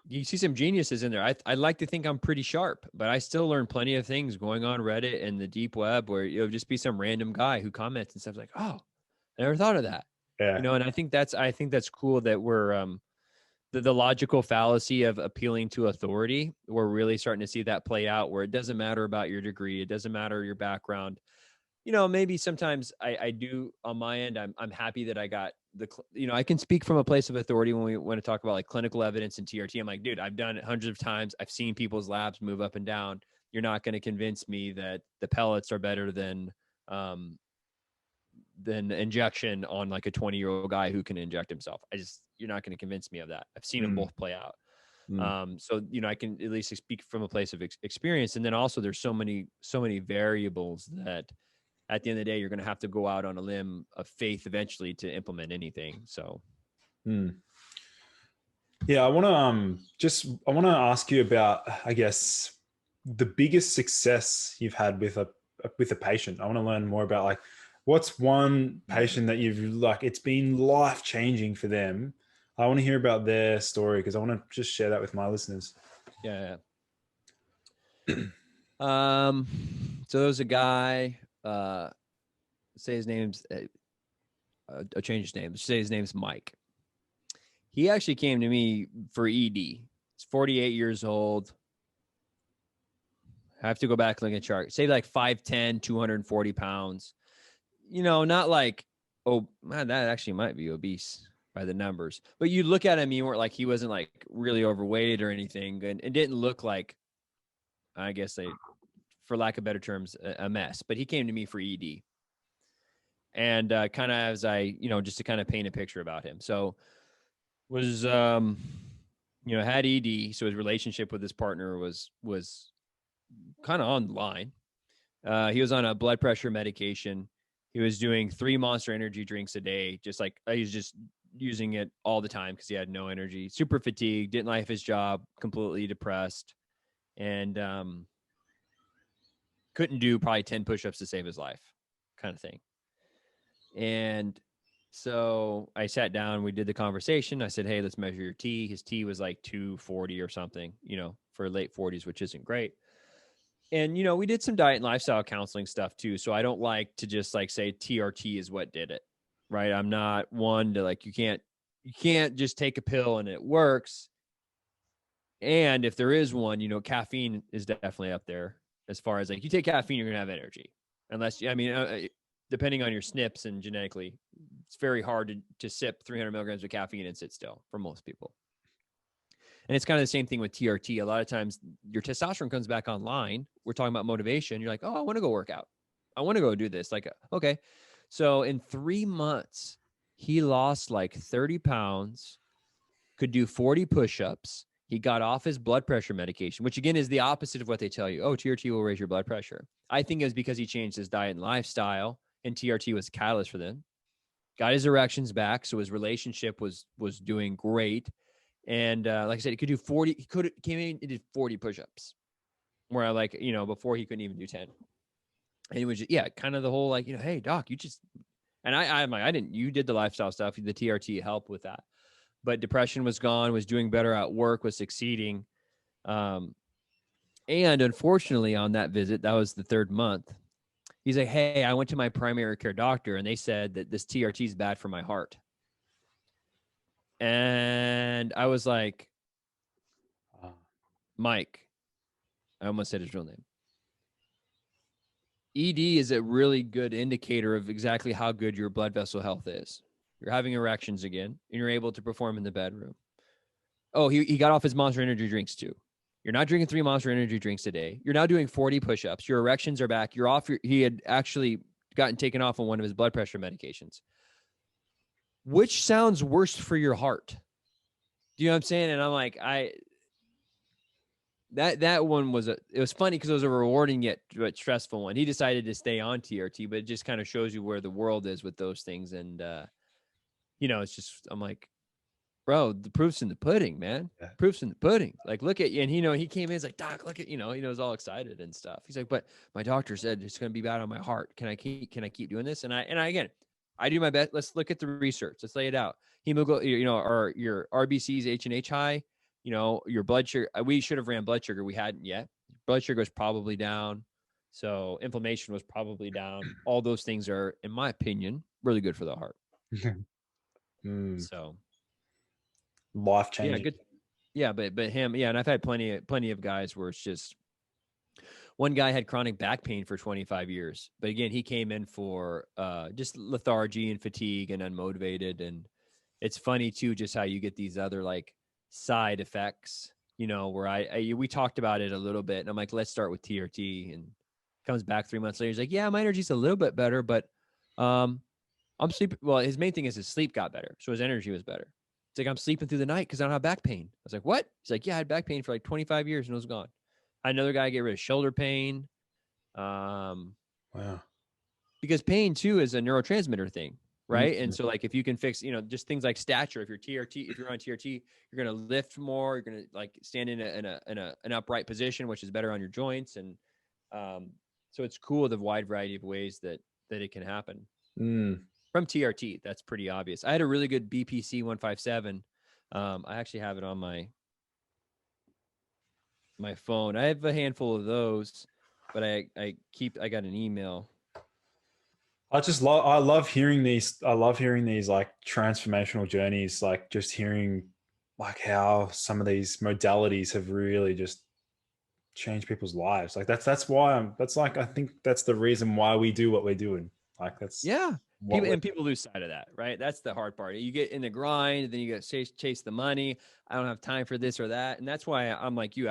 You see some geniuses in there. I like to think I'm pretty sharp, but I still learn plenty of things going on Reddit and the deep web where you'll just be some random guy who comments and stuff like, oh, I never thought of that. Yeah. And I think that's cool that we're the logical fallacy of appealing to authority. We're really starting to see that play out, where it doesn't matter about your degree. It doesn't matter your background. Maybe sometimes I do on my end. I'm happy that I got I can speak from a place of authority when we want to talk about like clinical evidence and TRT. I'm like, dude, I've done it hundreds of times. I've seen people's labs move up and down. You're not going to convince me that the pellets are better than injection on like a 20-year-old guy who can inject himself. You're not going to convince me of that. I've seen them both play out. So, I can at least speak from a place of experience. And then also there's so many variables that at the end of the day, you're going to have to go out on a limb of faith eventually to implement anything. So, yeah, I want to ask you about, I guess, the biggest success you've had with a patient. I want to learn more about like, what's one patient that you've like, it's been life changing for them. I want to hear about their story because I want to just share that with my listeners. Yeah. So there was a guy, say his name's, I'll change his name. Say his name's Mike. He actually came to me for ED. He's 48 years old. I have to go back and look at the chart. Say like 5'10", 240 pounds. Not like, oh, man, that actually might be obese by the numbers. But you look at him, you weren't like, he wasn't like really overweight or anything. And it didn't look like, I guess, for lack of better terms, a mess. But he came to me for ED. And kind of as I, just to kind of paint a picture about him. So was, had ED. So his relationship with his partner was kind of on the line. He was on a blood pressure medication. He was doing 3 Monster Energy drinks a day. Just like he was just using it all the time because he had no energy, super fatigued, didn't like his job, completely depressed, and couldn't do probably 10 push-ups to save his life kind of thing. And so I sat down, we did the conversation. I said, hey, let's measure your T. His T was like 240 or something, for late 40s, which isn't great. And, we did some diet and lifestyle counseling stuff too. So I don't like to just like say TRT is what did it, right? I'm not one to like, you can't just take a pill and it works. And if there is one, caffeine is definitely up there as far as like, you take caffeine, you're going to have energy. Unless, depending on your SNPs and genetically, it's very hard to sip 300 milligrams of caffeine and sit still for most people. And it's kind of the same thing with TRT. A lot of times your testosterone comes back online. We're talking about motivation. You're like, oh, I want to go work out. I want to go do this. Like, okay. So in 3 months, he lost like 30 pounds, could do 40 push-ups. He got off his blood pressure medication, which again is the opposite of what they tell you. Oh, TRT will raise your blood pressure. I think it was because he changed his diet and lifestyle, and TRT was a catalyst for them. Got his erections back. So his relationship was doing great. And like I said, he could do 40. He came in and did 40 push-ups, where I like, before he couldn't even do 10. And it was just, kind of the whole like, hey doc, you just, and I'm like, you did the lifestyle stuff. The TRT helped with that, but depression was gone, was doing better at work, was succeeding. And unfortunately on that visit, that was the 3rd month. He's like, hey, I went to my primary care doctor and they said that this TRT is bad for my heart. And I was like, Mike, I almost said his real name. ED is a really good indicator of exactly how good your blood vessel health is. You're having erections again, and you're able to perform in the bedroom. Oh, he got off his Monster Energy drinks too. You're not drinking 3 Monster Energy drinks a day. You're now doing 40 push-ups. Your erections are back. You're off. He had actually gotten taken off on one of his blood pressure medications. Which sounds worse for your heart? Do you know what I'm saying? And I'm like, that one was it was funny because it was a rewarding yet but stressful one. He decided to stay on TRT, but it just kind of shows you where the world is with those things. And it's just, I'm like, bro, the proof's in the pudding, man. Yeah. Proof's in the pudding. Like, look at you. And he came in, he's like, doc, look at, he was all excited and stuff. He's like, but my doctor said it's going to be bad on my heart. Can I keep doing this? And I again, I do my best. Let's look at the research. Let's lay it out. Hemoglobin, or your RBCs, H&H high, your blood sugar. We should have ran blood sugar. We hadn't yet. Blood sugar was probably down. So inflammation was probably down. All those things are, in my opinion, really good for the heart. So life Yeah, changing. good. Yeah, but him, yeah, and I've had plenty of guys where it's just one guy had chronic back pain for 25 years, but again, he came in for just lethargy and fatigue and unmotivated. And it's funny too, just how you get these other like side effects, you know, where we talked about it a little bit, and I'm like, let's start with TRT, and comes back 3 months later, he's like, yeah, my energy's a little bit better, but um, I'm sleeping. Well, his main thing is his sleep got better, so his energy was better. It's like, I'm sleeping through the night because I don't have back pain. I was like, what? He's like, yeah, I had back pain for like 25 years and it was gone. I had another guy get rid of shoulder pain. Um, Wow. because pain too is a neurotransmitter thing, right? And Mm. so like if you can fix, you know, just things like stature, if you're TRT, if you're on TRT, you're going to lift more, you're going to like stand in an upright position, which is better on your joints. And so it's cool the wide variety of ways that it can happen. Mm. From TRT, that's pretty obvious. I had a really good BPC 157. I actually have it on my phone. I have a handful of those, but I got an email. I love hearing these. I love hearing these like transformational journeys, like just hearing like how some of these modalities have really just changed people's lives. Like that's why that's like, I think that's the reason why we do what we're doing. Like that's Yeah. what we're People lose sight of that, right? That's the hard part. You get in the grind, then you get chase the money. I don't have time for this or that. And that's why I'm like you.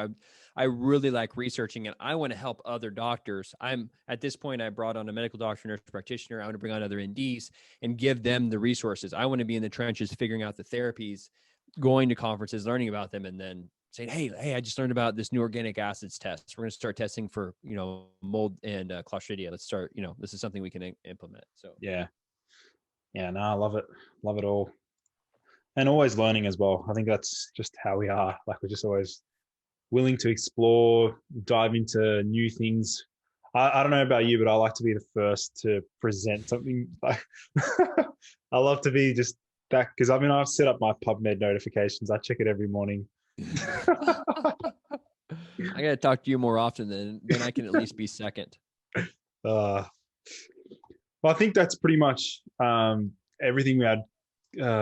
I really like researching, and I want to help other doctors. I'm at this point, I brought on a medical doctor, nurse practitioner. I want to bring on other NDs and give them the resources. I want to be in the trenches, figuring out the therapies, going to conferences, learning about them, and then saying, hey, I just learned about this new organic acids test. We're going to start testing for, you know, mold and Clostridia. Let's start, you know, this is something we can implement. So yeah. Yeah, no, I love it all, and always learning as well. I think that's just how we are. Like we're just always willing to explore, dive into new things. I don't know about you, but I like to be the first to present something. Like I love to be just that, because I mean I've set up my PubMed notifications. I check it every morning. I got to talk to you more often than I can at least be second. uh, well, I think that's pretty much everything we had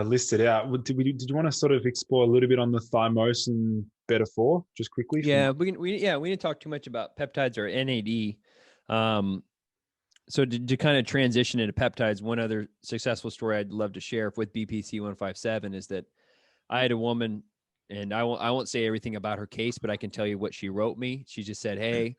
listed out. Did you want to sort of explore a little bit on the Thymosin beta 4 just quickly? From Yeah, we didn't talk too much about peptides or NAD. So to kind of transition into peptides, one other successful story I'd love to share with BPC 157 is that I had a woman, and I won't say everything about her case, but I can tell you what she wrote me. She just said, "Hey,"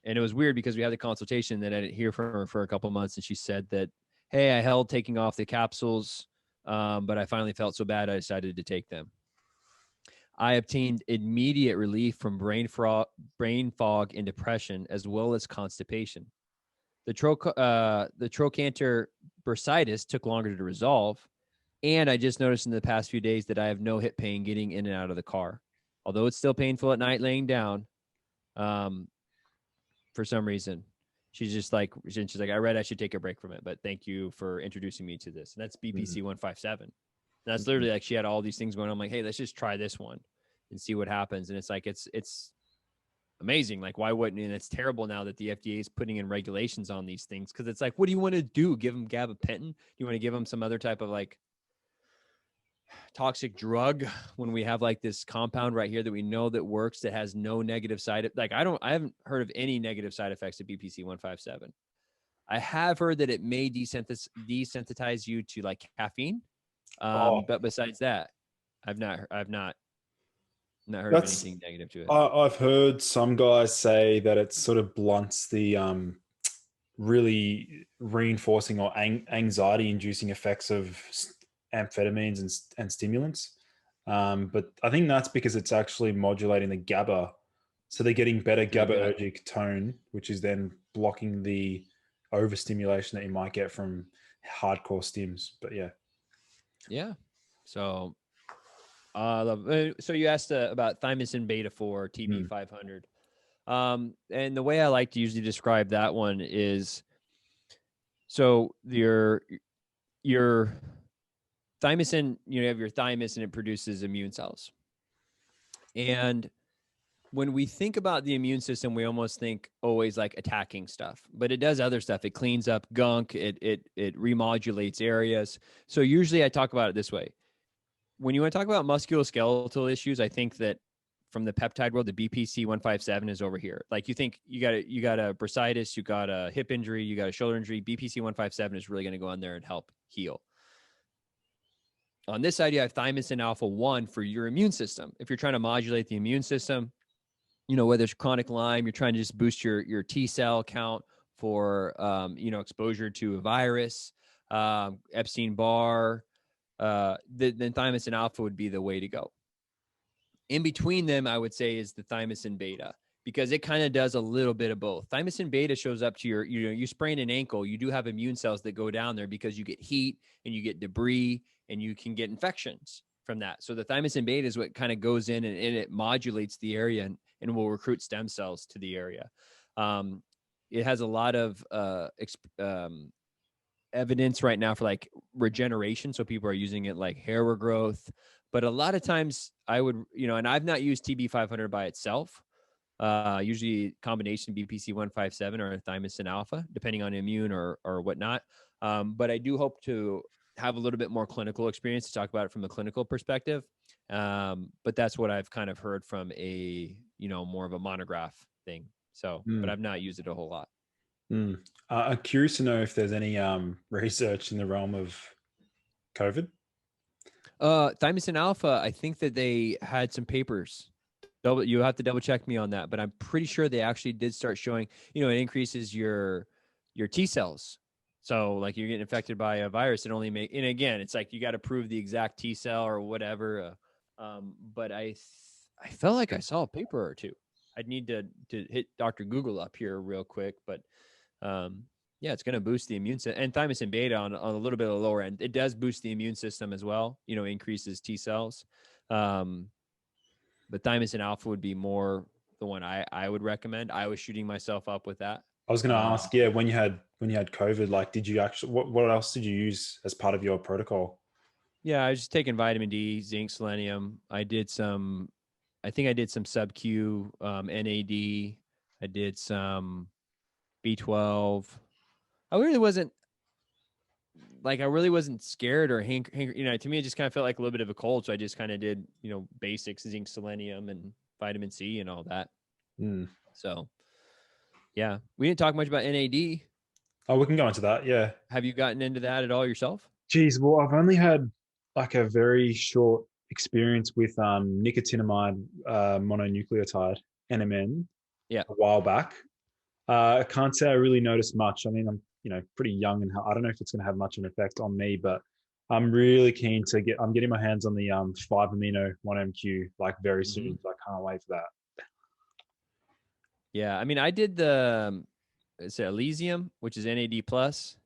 and it was weird because we had the consultation, then I didn't hear from her for a couple of months, and she said that, "Hey, I held taking off the capsules, but I finally felt so bad I decided to take them. I obtained immediate relief from brain fog and depression, as well as constipation. The trochanter bursitis took longer to resolve, and I just noticed in the past few days that I have no hip pain getting in and out of the car. Although it's still painful at night laying down, um, for some reason, she's like, I read I should take a break from it, but thank you for introducing me to this." And that's BPC 157. That's literally like she had all these things going on. I'm like, hey, let's just try this one and see what happens. And it's like it's amazing. Like, why wouldn't? And it's terrible now that the FDA is putting in regulations on these things, because it's like, what do you want to do? Give them gabapentin? Do you want to give them some other type of like toxic drug when we have like this compound right here that we know that works, that has no negative side? Like, I haven't heard of any negative side effects of BPC 157. I have heard that it may desensitize you to like caffeine. oh, But besides that, I've not heard of that's anything negative to it. I've heard some guys say that it sort of blunts the really reinforcing or anxiety inducing effects of amphetamines and stimulants. But I think that's because it's actually modulating the GABA. So they're getting better Through the gut. GABAergic tone, which is then blocking the overstimulation that you might get from hardcore stims. But yeah. Yeah. So so you asked about thymosin beta 4 TB Mm. 500. And the way I like to usually describe that one is, so your thymosin, you have your thymus and it produces immune cells. And when we think about the immune system, we almost think always like attacking stuff, but it does other stuff. It cleans up gunk. It remodulates areas. So usually I talk about it this way. when you want to talk about musculoskeletal issues, I think that from the peptide world, the BPC 157 is over here. Like you think you got a bursitis, you got a hip injury, you got a shoulder injury. BPC 157 is really going to go on there and help heal. On this side, you have thymosin alpha 1 for your immune system. If you're trying to modulate the immune system, whether it's chronic Lyme, you're trying to just boost your T cell count for, exposure to a virus, Epstein-Barr, then thymosin alpha would be the way to go. In between them, I would say, is the thymosin beta, because it kind of does a little bit of both. Thymosin beta shows up to you sprain an ankle, you do have immune cells that go down there because you get heat and you get debris and you can get infections from that. So the thymosin beta is what kind of goes in and it modulates the area and will recruit stem cells to the area. It has a lot of evidence right now for like regeneration. So people are using it like hair regrowth. But a lot of times I would, and I've not used TB500 by itself. Usually combination BPC 157 or thymosin alpha, depending on immune or whatnot. But I do hope to have a little bit more clinical experience to talk about it from a clinical perspective. But that's what I've kind of heard from a, more of a monograph thing. So, but I've not used it a whole lot. I'm curious to know if there's any research in the realm of COVID. Thymosin alpha, I think that they had some papers. You have to double check me on that, but I'm pretty sure they actually did start showing, it increases your T cells. So like you're getting infected by a virus, and again, it's like you got to prove the exact T cell or whatever. But I felt like I saw a paper or two. I'd need to hit Dr. Google up here real quick, but yeah, it's going to boost the immune system, and thymosin beta on a little bit of the lower end. It does boost the immune system as well, increases T cells. But thymosin alpha would be more the one I would recommend. I was shooting myself up with that. I was going to ask, when you had COVID, like, did you actually, what else did you use as part of your protocol? Yeah, I was just taking vitamin D, zinc, selenium. I think I did some sub-Q NAD. I did some B12. I really wasn't scared or to me, it just kind of felt like a little bit of a cold. So I just kind of did, basics, zinc, selenium, and vitamin C and all that. So yeah, we didn't talk much about NAD. Oh, we can go into that. Yeah. Have you gotten into that at all yourself? Geez, well, I've only had like a very short experience with nicotinamide mononucleotide, NMN, Yeah, a while back. I can't say I really noticed much. I mean, I'm pretty young, and I don't know if it's going to have much of an effect on me, but I'm really keen to I'm getting my hands on the 5-amino 1MQ like very soon. So I can't wait for that. Yeah, I mean, I did the Elysium, which is NAD plus.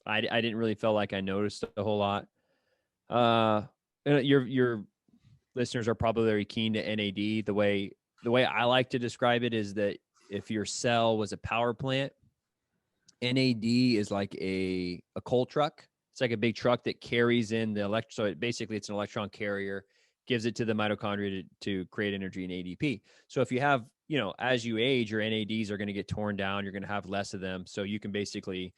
I didn't really feel like I noticed a whole lot. Your listeners are probably very keen to NAD. The way I like to describe it is that if your cell was a power plant, NAD is like a coal truck. It's like a big truck that carries in the electron. So basically it's an electron carrier, gives it to the mitochondria to create energy in ADP. So if you have, as you age, your NADs are going to get torn down. You're going to have less of them. So you can basically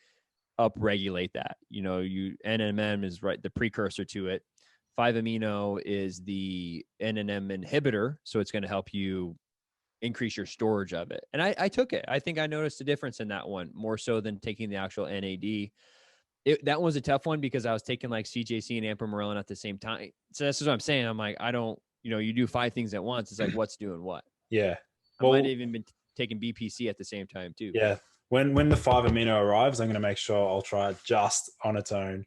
upregulate that. NMN is right, the precursor to it. 5-amino is the NMN inhibitor. So it's going to help you increase your storage of it. And I took it. I think I noticed a difference in that one more so than taking the actual NAD. That was a tough one because I was taking like CJC and Ampamorelin at the same time. So that's what I'm saying. I'm like, I don't, you do 5 things at once. It's like, what's doing what? Yeah. Well, I might have even been taking BPC at the same time too. Yeah. When the 5-amino arrives, I'm going to make sure I'll try it just on its own.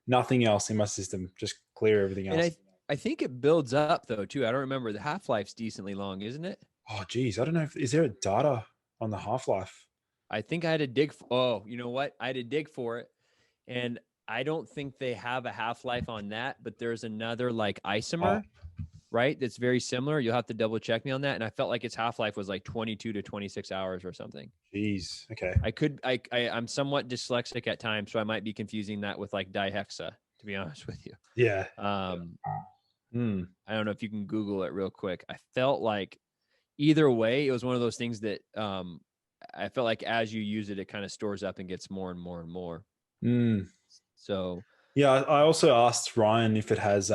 Nothing else in my system. Just clear everything else. And I think it builds up though too. I don't remember. The half-life's decently long, isn't it? Oh, geez. I don't know. Is there a data on the half-life? I think I had to dig. Oh, you know what? I had to dig for it. And I don't think they have a half-life on that, but there's another like isomer, right? That's very similar. You'll have to double check me on that. And I felt like its half-life was like 22 to 26 hours or something. Jeez. Okay. I'm somewhat dyslexic at times, so I might be confusing that with like dihexa, to be honest with you. Yeah. I don't know if you can Google it real quick. I felt like either way, it was one of those things that I felt like as you use it, it kind of stores up and gets more and more and more. So Yeah, I also asked Ryan if it has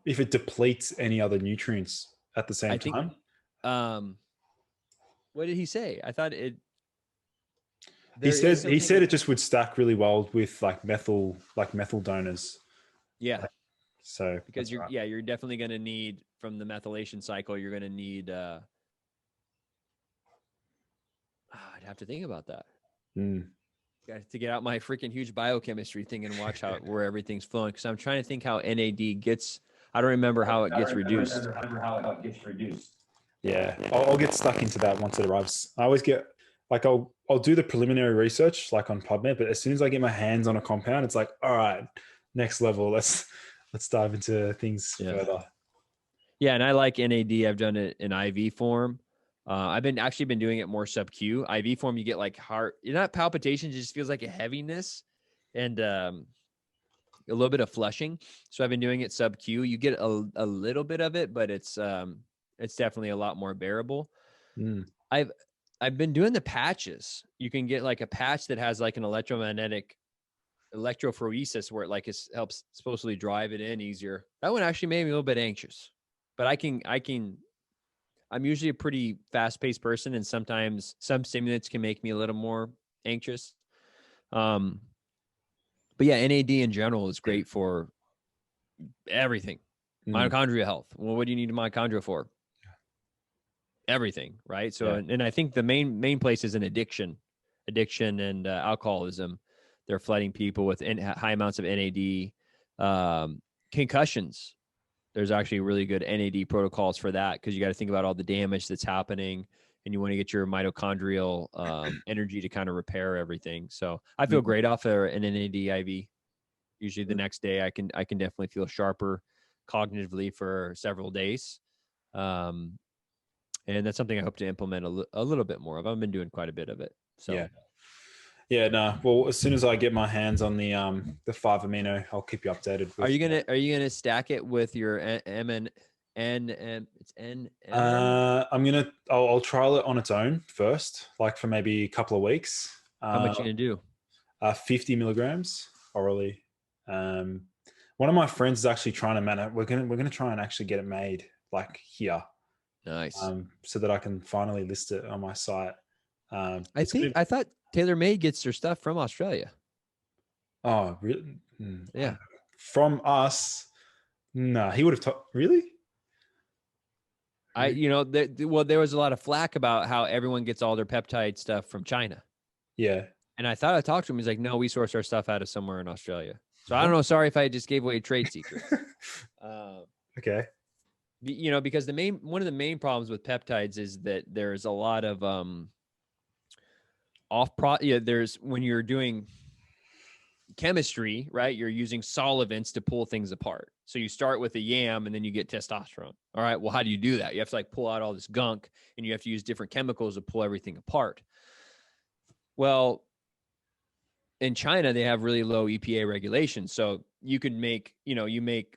if it depletes any other nutrients at the I same think, time. what did he say? I thought He there is said something. it just would stack really well with methyl donors. Yeah, So because that's right. you're definitely going to need from the methylation cycle. You're going to need. I'd have to think about that. Mm. Got to get out my freaking huge biochemistry thing and watch how where everything's flowing. Because I'm trying to think how NAD gets. I don't remember how it gets reduced. Yeah, I'll get stuck into that once it arrives. I always get like I'll do the preliminary research like on PubMed, but as soon as I get my hands on a compound, it's like, all right, next level. Let's dive into things Yeah. further. Yeah, and I like NAD. I've done it in IV form. I've been doing it more sub Q. IV form, you get like heart, not palpitations, it just feels like a heaviness and a little bit of flushing. So I've been doing it sub Q. You get a little bit of it, but it's definitely a lot more bearable. Mm. I've been doing the patches. You can get like a patch that has like an electromagnetic electrophoresis where it like helps supposedly drive it in easier. That one actually made me a little bit anxious, but I'm usually a pretty fast paced person, and sometimes some stimulants can make me a little more anxious. Um, but yeah, NAD in general is great for everything. Mm. Mitochondria health. Well, what do you need a mitochondria for? Everything, right? So, Yeah. and I think the main place is in addiction and alcoholism. They're flooding people with high amounts of NAD, concussions. There's actually really good NAD protocols for that because you got to think about all the damage that's happening, and you want to get your mitochondrial energy to kind of repair everything. So I feel Mm. great off an NAD IV. Usually the next day I can definitely feel sharper cognitively for several days. And that's something I hope to implement a little bit more of. I've been doing quite a bit of it. So Yeah. Yeah, no. Well, as soon as I get my hands on the 5 amino, I'll keep you updated are with. you gonna stack it with your M and N? It's NMN. I'll trial it on its own first, like for maybe a couple of weeks. How much you gonna do? 50 milligrams orally. Um, one of my friends is actually trying to we're gonna try and actually get it made like here, Nice. so that I can finally list it on my site. It's gonna. I thought TaylorMade gets their stuff from Australia. Oh, really? Yeah. From us? No, he would have taught. Really? There was a lot of flack about how everyone gets all their peptide stuff from China. Yeah. And I thought I talked to him. He's like, no, we source our stuff out of somewhere in Australia. So I don't What? know. Sorry if I just gave away trade secrets. Okay. Because one of the main problems with peptides is that there's a lot of there's when you're doing chemistry, right? You're using solvents to pull things apart. So you start with a yam and then you get testosterone. All right. Well, how do you do that? You have to like pull out all this gunk and you have to use different chemicals to pull everything apart. Well, in China, they have really low EPA regulations. So you could make, you make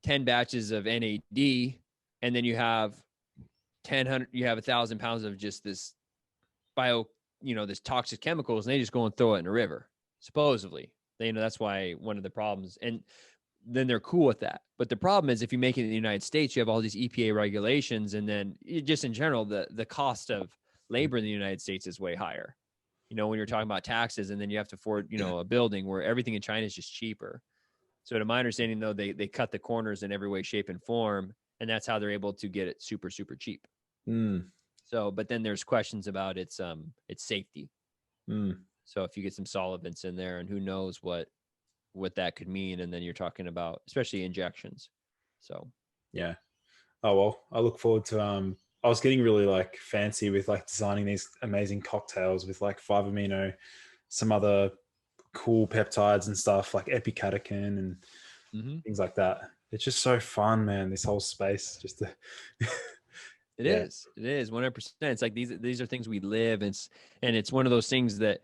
10 batches of NAD and then you have 1,000 pounds of just this this toxic chemicals, and they just go and throw it in a river. Supposedly, that's why one of the problems, and then they're cool with that. But the problem is if you make it in the United States, you have all these EPA regulations, and then just in general, the cost of labor in the United States is way higher. When you're talking about taxes, and then you have to afford, a building where everything in China is just cheaper. So to my understanding, though, they cut the corners in every way, shape, and form, and that's how they're able to get it super, super cheap. Mm. So, but then there's questions about its safety. Mm. So if you get some solvents in there, and who knows what that could mean, and then you're talking about especially injections. So Yeah. Oh well, I look forward to. I was getting really like fancy with like designing these amazing cocktails with like 5 amino, some other cool peptides and stuff like epicatechin and things like that. It's just so fun, man. This whole space, just to. It is 100%. It's like these are things we live, and it's one of those things that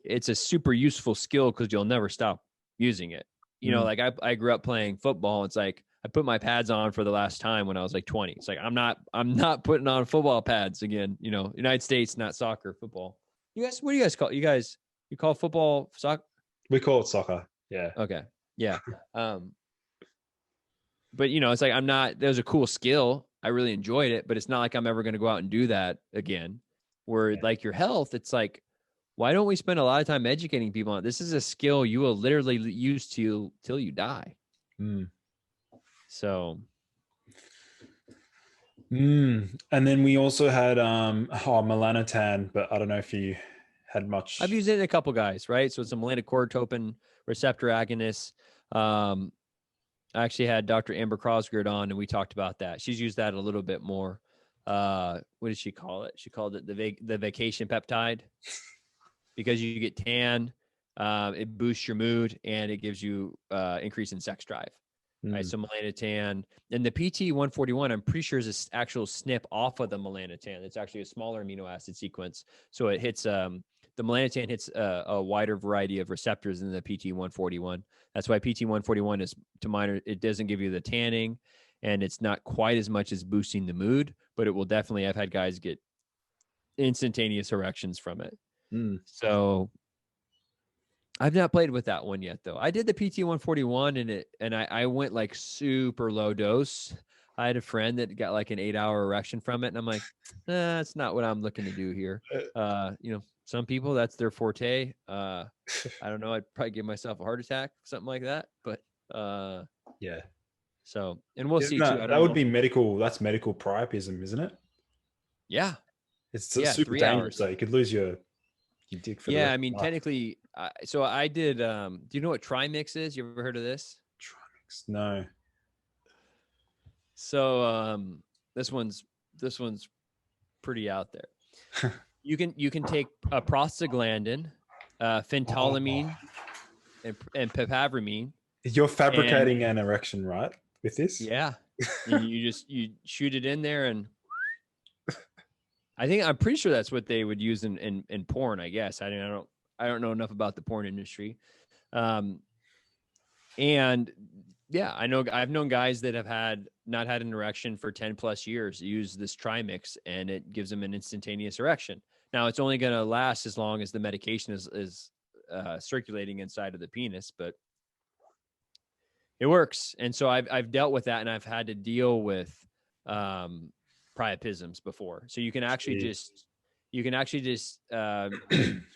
it's a super useful skill because you'll never stop using it. Like I grew up playing football. It's like I put my pads on for the last time when I was like 20. It's like I'm not putting on football pads again. United States, not soccer, football. What do you guys call? You call football soccer? We call it soccer. Yeah. Okay. Yeah. But you know, it's like, that was a cool skill. I really enjoyed it, but it's not like I'm ever going to go out and do that again. Where like your health, it's like, why don't we spend a lot of time educating people on it? This is a skill you will literally use till you die. So. And then we also had Melanotan, but I don't know if you had much. I've used it in a couple guys, right? So it's a melanocortin receptor agonist. I actually had Dr. Amber Crosgard on, and we talked about that. She's used that a little bit more. What did she call it? She called it the vacation peptide, because you get tan, it boosts your mood, and it gives you increase in sex drive. Right, so melanotan, and the PT141, I'm pretty sure is an actual SNP off of the melanotan. It's actually a smaller amino acid sequence, so it hits the melanotan hits a wider variety of receptors than the PT141. That's why PT141 is it doesn't give you the tanning, and it's not quite as much as boosting the mood, but it will definitely. I've had guys get instantaneous erections from it. So I've not played with that one yet, though. I did the PT141 and I went like super low dose. I had a friend that got like an 8-hour erection from it, and I'm like, that's not what I'm looking to do here. You know, some people, that's their forte. I don't know. I'd probably give myself a heart attack, something like that. But yeah. So, and we'll see too. That would be medical. That's medical priapism, isn't it? Yeah. It's super dangerous. So you could lose your dick for the rest I mean, of life. technically, so I did, do you know what Trimix is? You ever heard of this? Trimix, no. So this one's pretty out there. You can take a prostaglandin, phentolamine, and pepavramine. You're fabricating an erection, right? With this? Yeah. you shoot it in there, and I'm pretty sure that's what they would use in porn, I guess. I don't know enough about the porn industry. And yeah, I've known guys that have not had an erection for 10 plus years, use this Trimix, and it gives them an instantaneous erection. Now it's only going to last as long as the medication is circulating inside of the penis, but it works. And so I've dealt with that, and I've had to deal with priapisms before. So you can actually just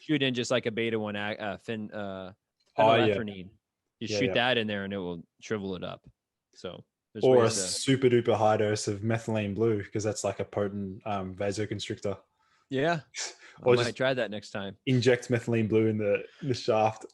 shoot in just like a beta 1 phenylephrine. You shoot that in there, and it will shrivel it up. So or a super duper high dose of methylene blue, because that's like a potent vasoconstrictor. Yeah. Or I might try that next time. Inject methylene blue in the shaft.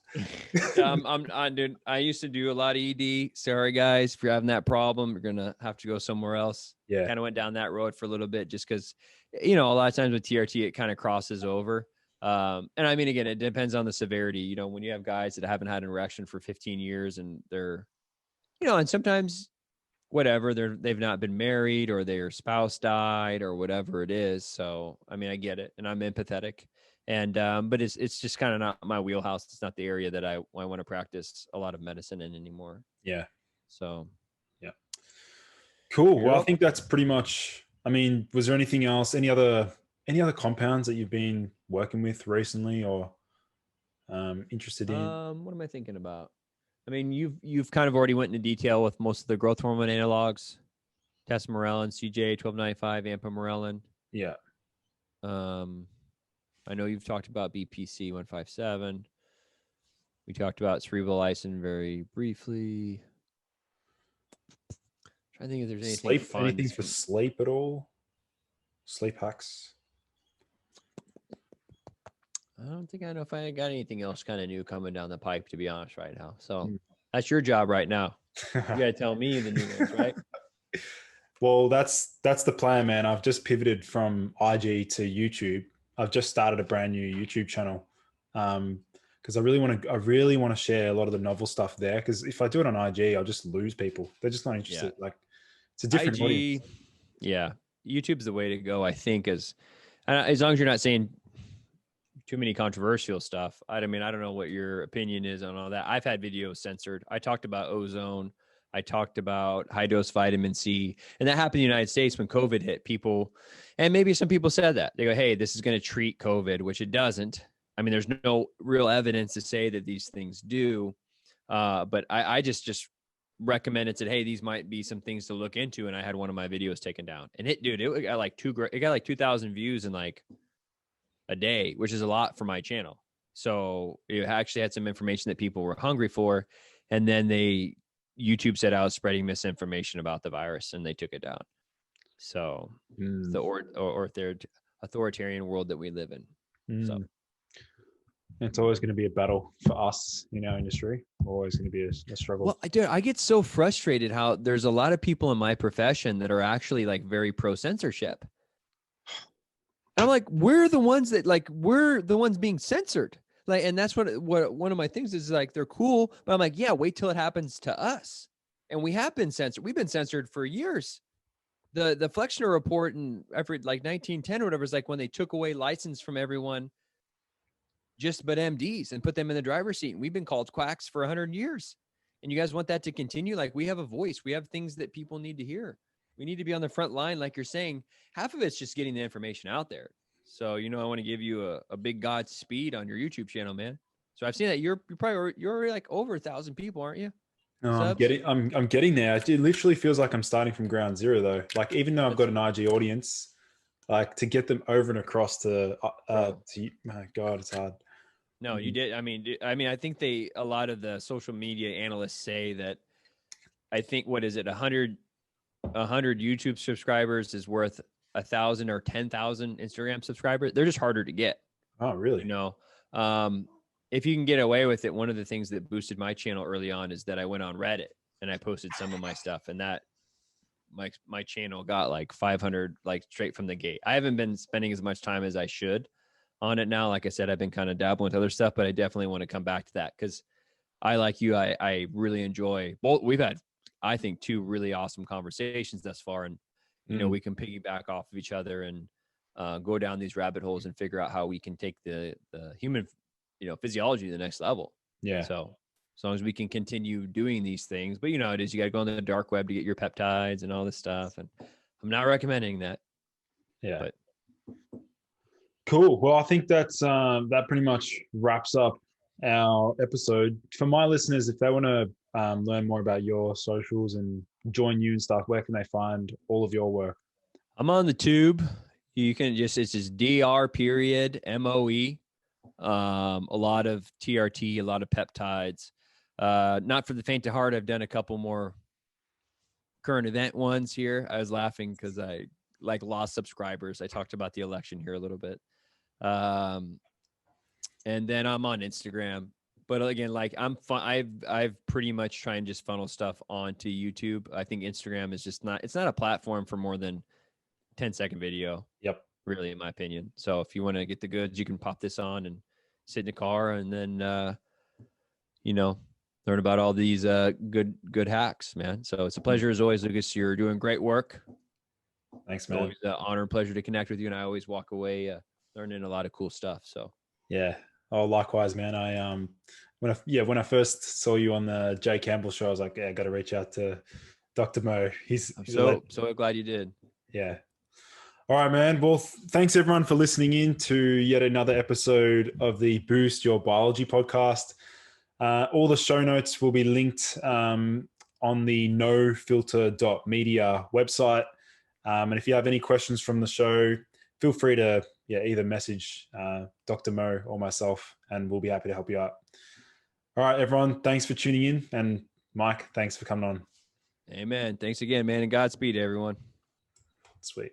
Dude, I used to do a lot of ED. Sorry guys, if you're having that problem, you're gonna have to go somewhere else. Yeah. Kind of went down that road for a little bit, just because, you know, a lot of times with TRT it kind of crosses over. And I mean, again, it depends on the severity. You know, when you have guys that haven't had an erection for 15 years and they're, you know, and sometimes whatever, they've not been married, or their spouse died, or whatever it is. So, I mean, I get it, and I'm empathetic, and, but it's just kind of not my wheelhouse. It's not the area that I want to practice a lot of medicine in anymore. Yeah. So, yeah. Cool. Well, I think that's pretty much, I mean, was there anything else, any other compounds that you've been working with recently or interested in? What am I thinking about? I mean, you've kind of already went into detail with most of the growth hormone analogs, testosterone, CJ 1295, ampamorelin. Yeah. I know you've talked about BPC 157. We talked about cerebral lysin very briefly. I'm trying to think if there's anything fun. Anything for sleep at all? Sleep hacks? I don't think I know if I got anything else kind of new coming down the pipe, to be honest, right now. So that's your job right now. You got to tell me the new ones, right? Well, that's the plan, man. I've just pivoted from IG to YouTube. I've just started a brand new YouTube channel because I really want to share a lot of the novel stuff there. Because if I do it on IG, I'll just lose people. They're just not interested. Yeah. Like, it's a different audience. Yeah, YouTube's the way to go, I think. As long as you're not saying too many controversial stuff. I mean, I don't know what your opinion is on all that. I've had videos censored. I talked about ozone. I talked about high dose vitamin C, and that happened in the United States when COVID hit. People, and maybe some people said that they go, "Hey, this is going to treat COVID," which it doesn't. I mean, there's no real evidence to say that these things do. But I just recommended, said, hey, these might be some things to look into. And I had one of my videos taken down, and it got like 2,000 views in like a day, which is a lot for my channel. So it actually had some information that people were hungry for. And then YouTube said I was spreading misinformation about the virus, and they took it down. So the authoritarian world that we live in. So it's always going to be a battle for us in our industry. Always going to be a struggle. Well, I get so frustrated how there's a lot of people in my profession that are actually like very pro censorship. And I'm like, we're the ones being censored. Like, and that's what one of my things is, like, they're cool, but I'm like, yeah, wait till it happens to us. And we have been censored. We've been censored for years. The Flexner report in like 1910 or whatever is like when they took away license from everyone, just but MDs, and put them in the driver's seat. And we've been called quacks for 100 years. And you guys want that to continue? Like, we have a voice. We have things that people need to hear. We need to be on the front line. Like you're saying, half of it's just getting the information out there. So, I want to give you a big Godspeed on your YouTube channel, man. So I've seen that you're already like over 1,000 people, aren't you? No, I'm getting there. It literally feels like I'm starting from ground zero though. Like, even though I've got an IG audience, like, to get them over and across to my God, it's hard. No, you did. I mean, I think a lot of the social media analysts say that, I think, what is it? 100 YouTube subscribers is worth 1,000 or 10,000 Instagram subscribers. They're just harder to get. Oh, really? If you can get away with it, one of the things that boosted my channel early on is that I went on Reddit and I posted some of my stuff, and that my channel got like 500, like, straight from the gate. I haven't been spending as much time as I should on it now. Like I said, I've been kind of dabbling with other stuff, but I definitely want to come back to that, because I, like you, I really enjoy both. We've had, I think, 2 really awesome conversations thus far, and we can piggyback off of each other and go down these rabbit holes and figure out how we can take the human physiology to the next level. Yeah. So as long as we can continue doing these things, but it is, you got to go on the dark web to get your peptides and all this stuff, and I'm not recommending that. Yeah. But cool. Well, I think that pretty much wraps up our episode. For my listeners, if they want to learn more about your socials and join you and stuff, where can they find all of your work? I'm on the tube. You can it's just Dr.Moe. A lot of TRT, a lot of peptides. Not for the faint of heart. I've done a couple more current event ones here. I was laughing because I lost subscribers. I talked about the election here a little bit. And then I'm on Instagram. But again, like, I've pretty much tried and just funnel stuff onto YouTube. I think Instagram is just it's not a platform for more than 10-second video. Yep. Really, in my opinion. So if you want to get the goods, you can pop this on and sit in the car and then, learn about all these good hacks, man. So it's a pleasure as always, Lucas. You're doing great work. Thanks, man. Always an honor and pleasure to connect with you. And I always walk away learning a lot of cool stuff. So yeah. Oh, likewise, man. I when I first saw you on the Jay Campbell show, I was like, yeah, I got to reach out to Dr. Mo. He's so glad you did. Yeah. All right, man. Well, thanks everyone for listening in to yet another episode of the Boost Your Biology podcast. All the show notes will be linked on the nofilter.media website. And if you have any questions from the show, feel free to either message Dr. Mo or myself, and we'll be happy to help you out. All right, everyone. Thanks for tuning in. And Mike, thanks for coming on. Amen. Thanks again, man. And Godspeed, everyone. Sweet.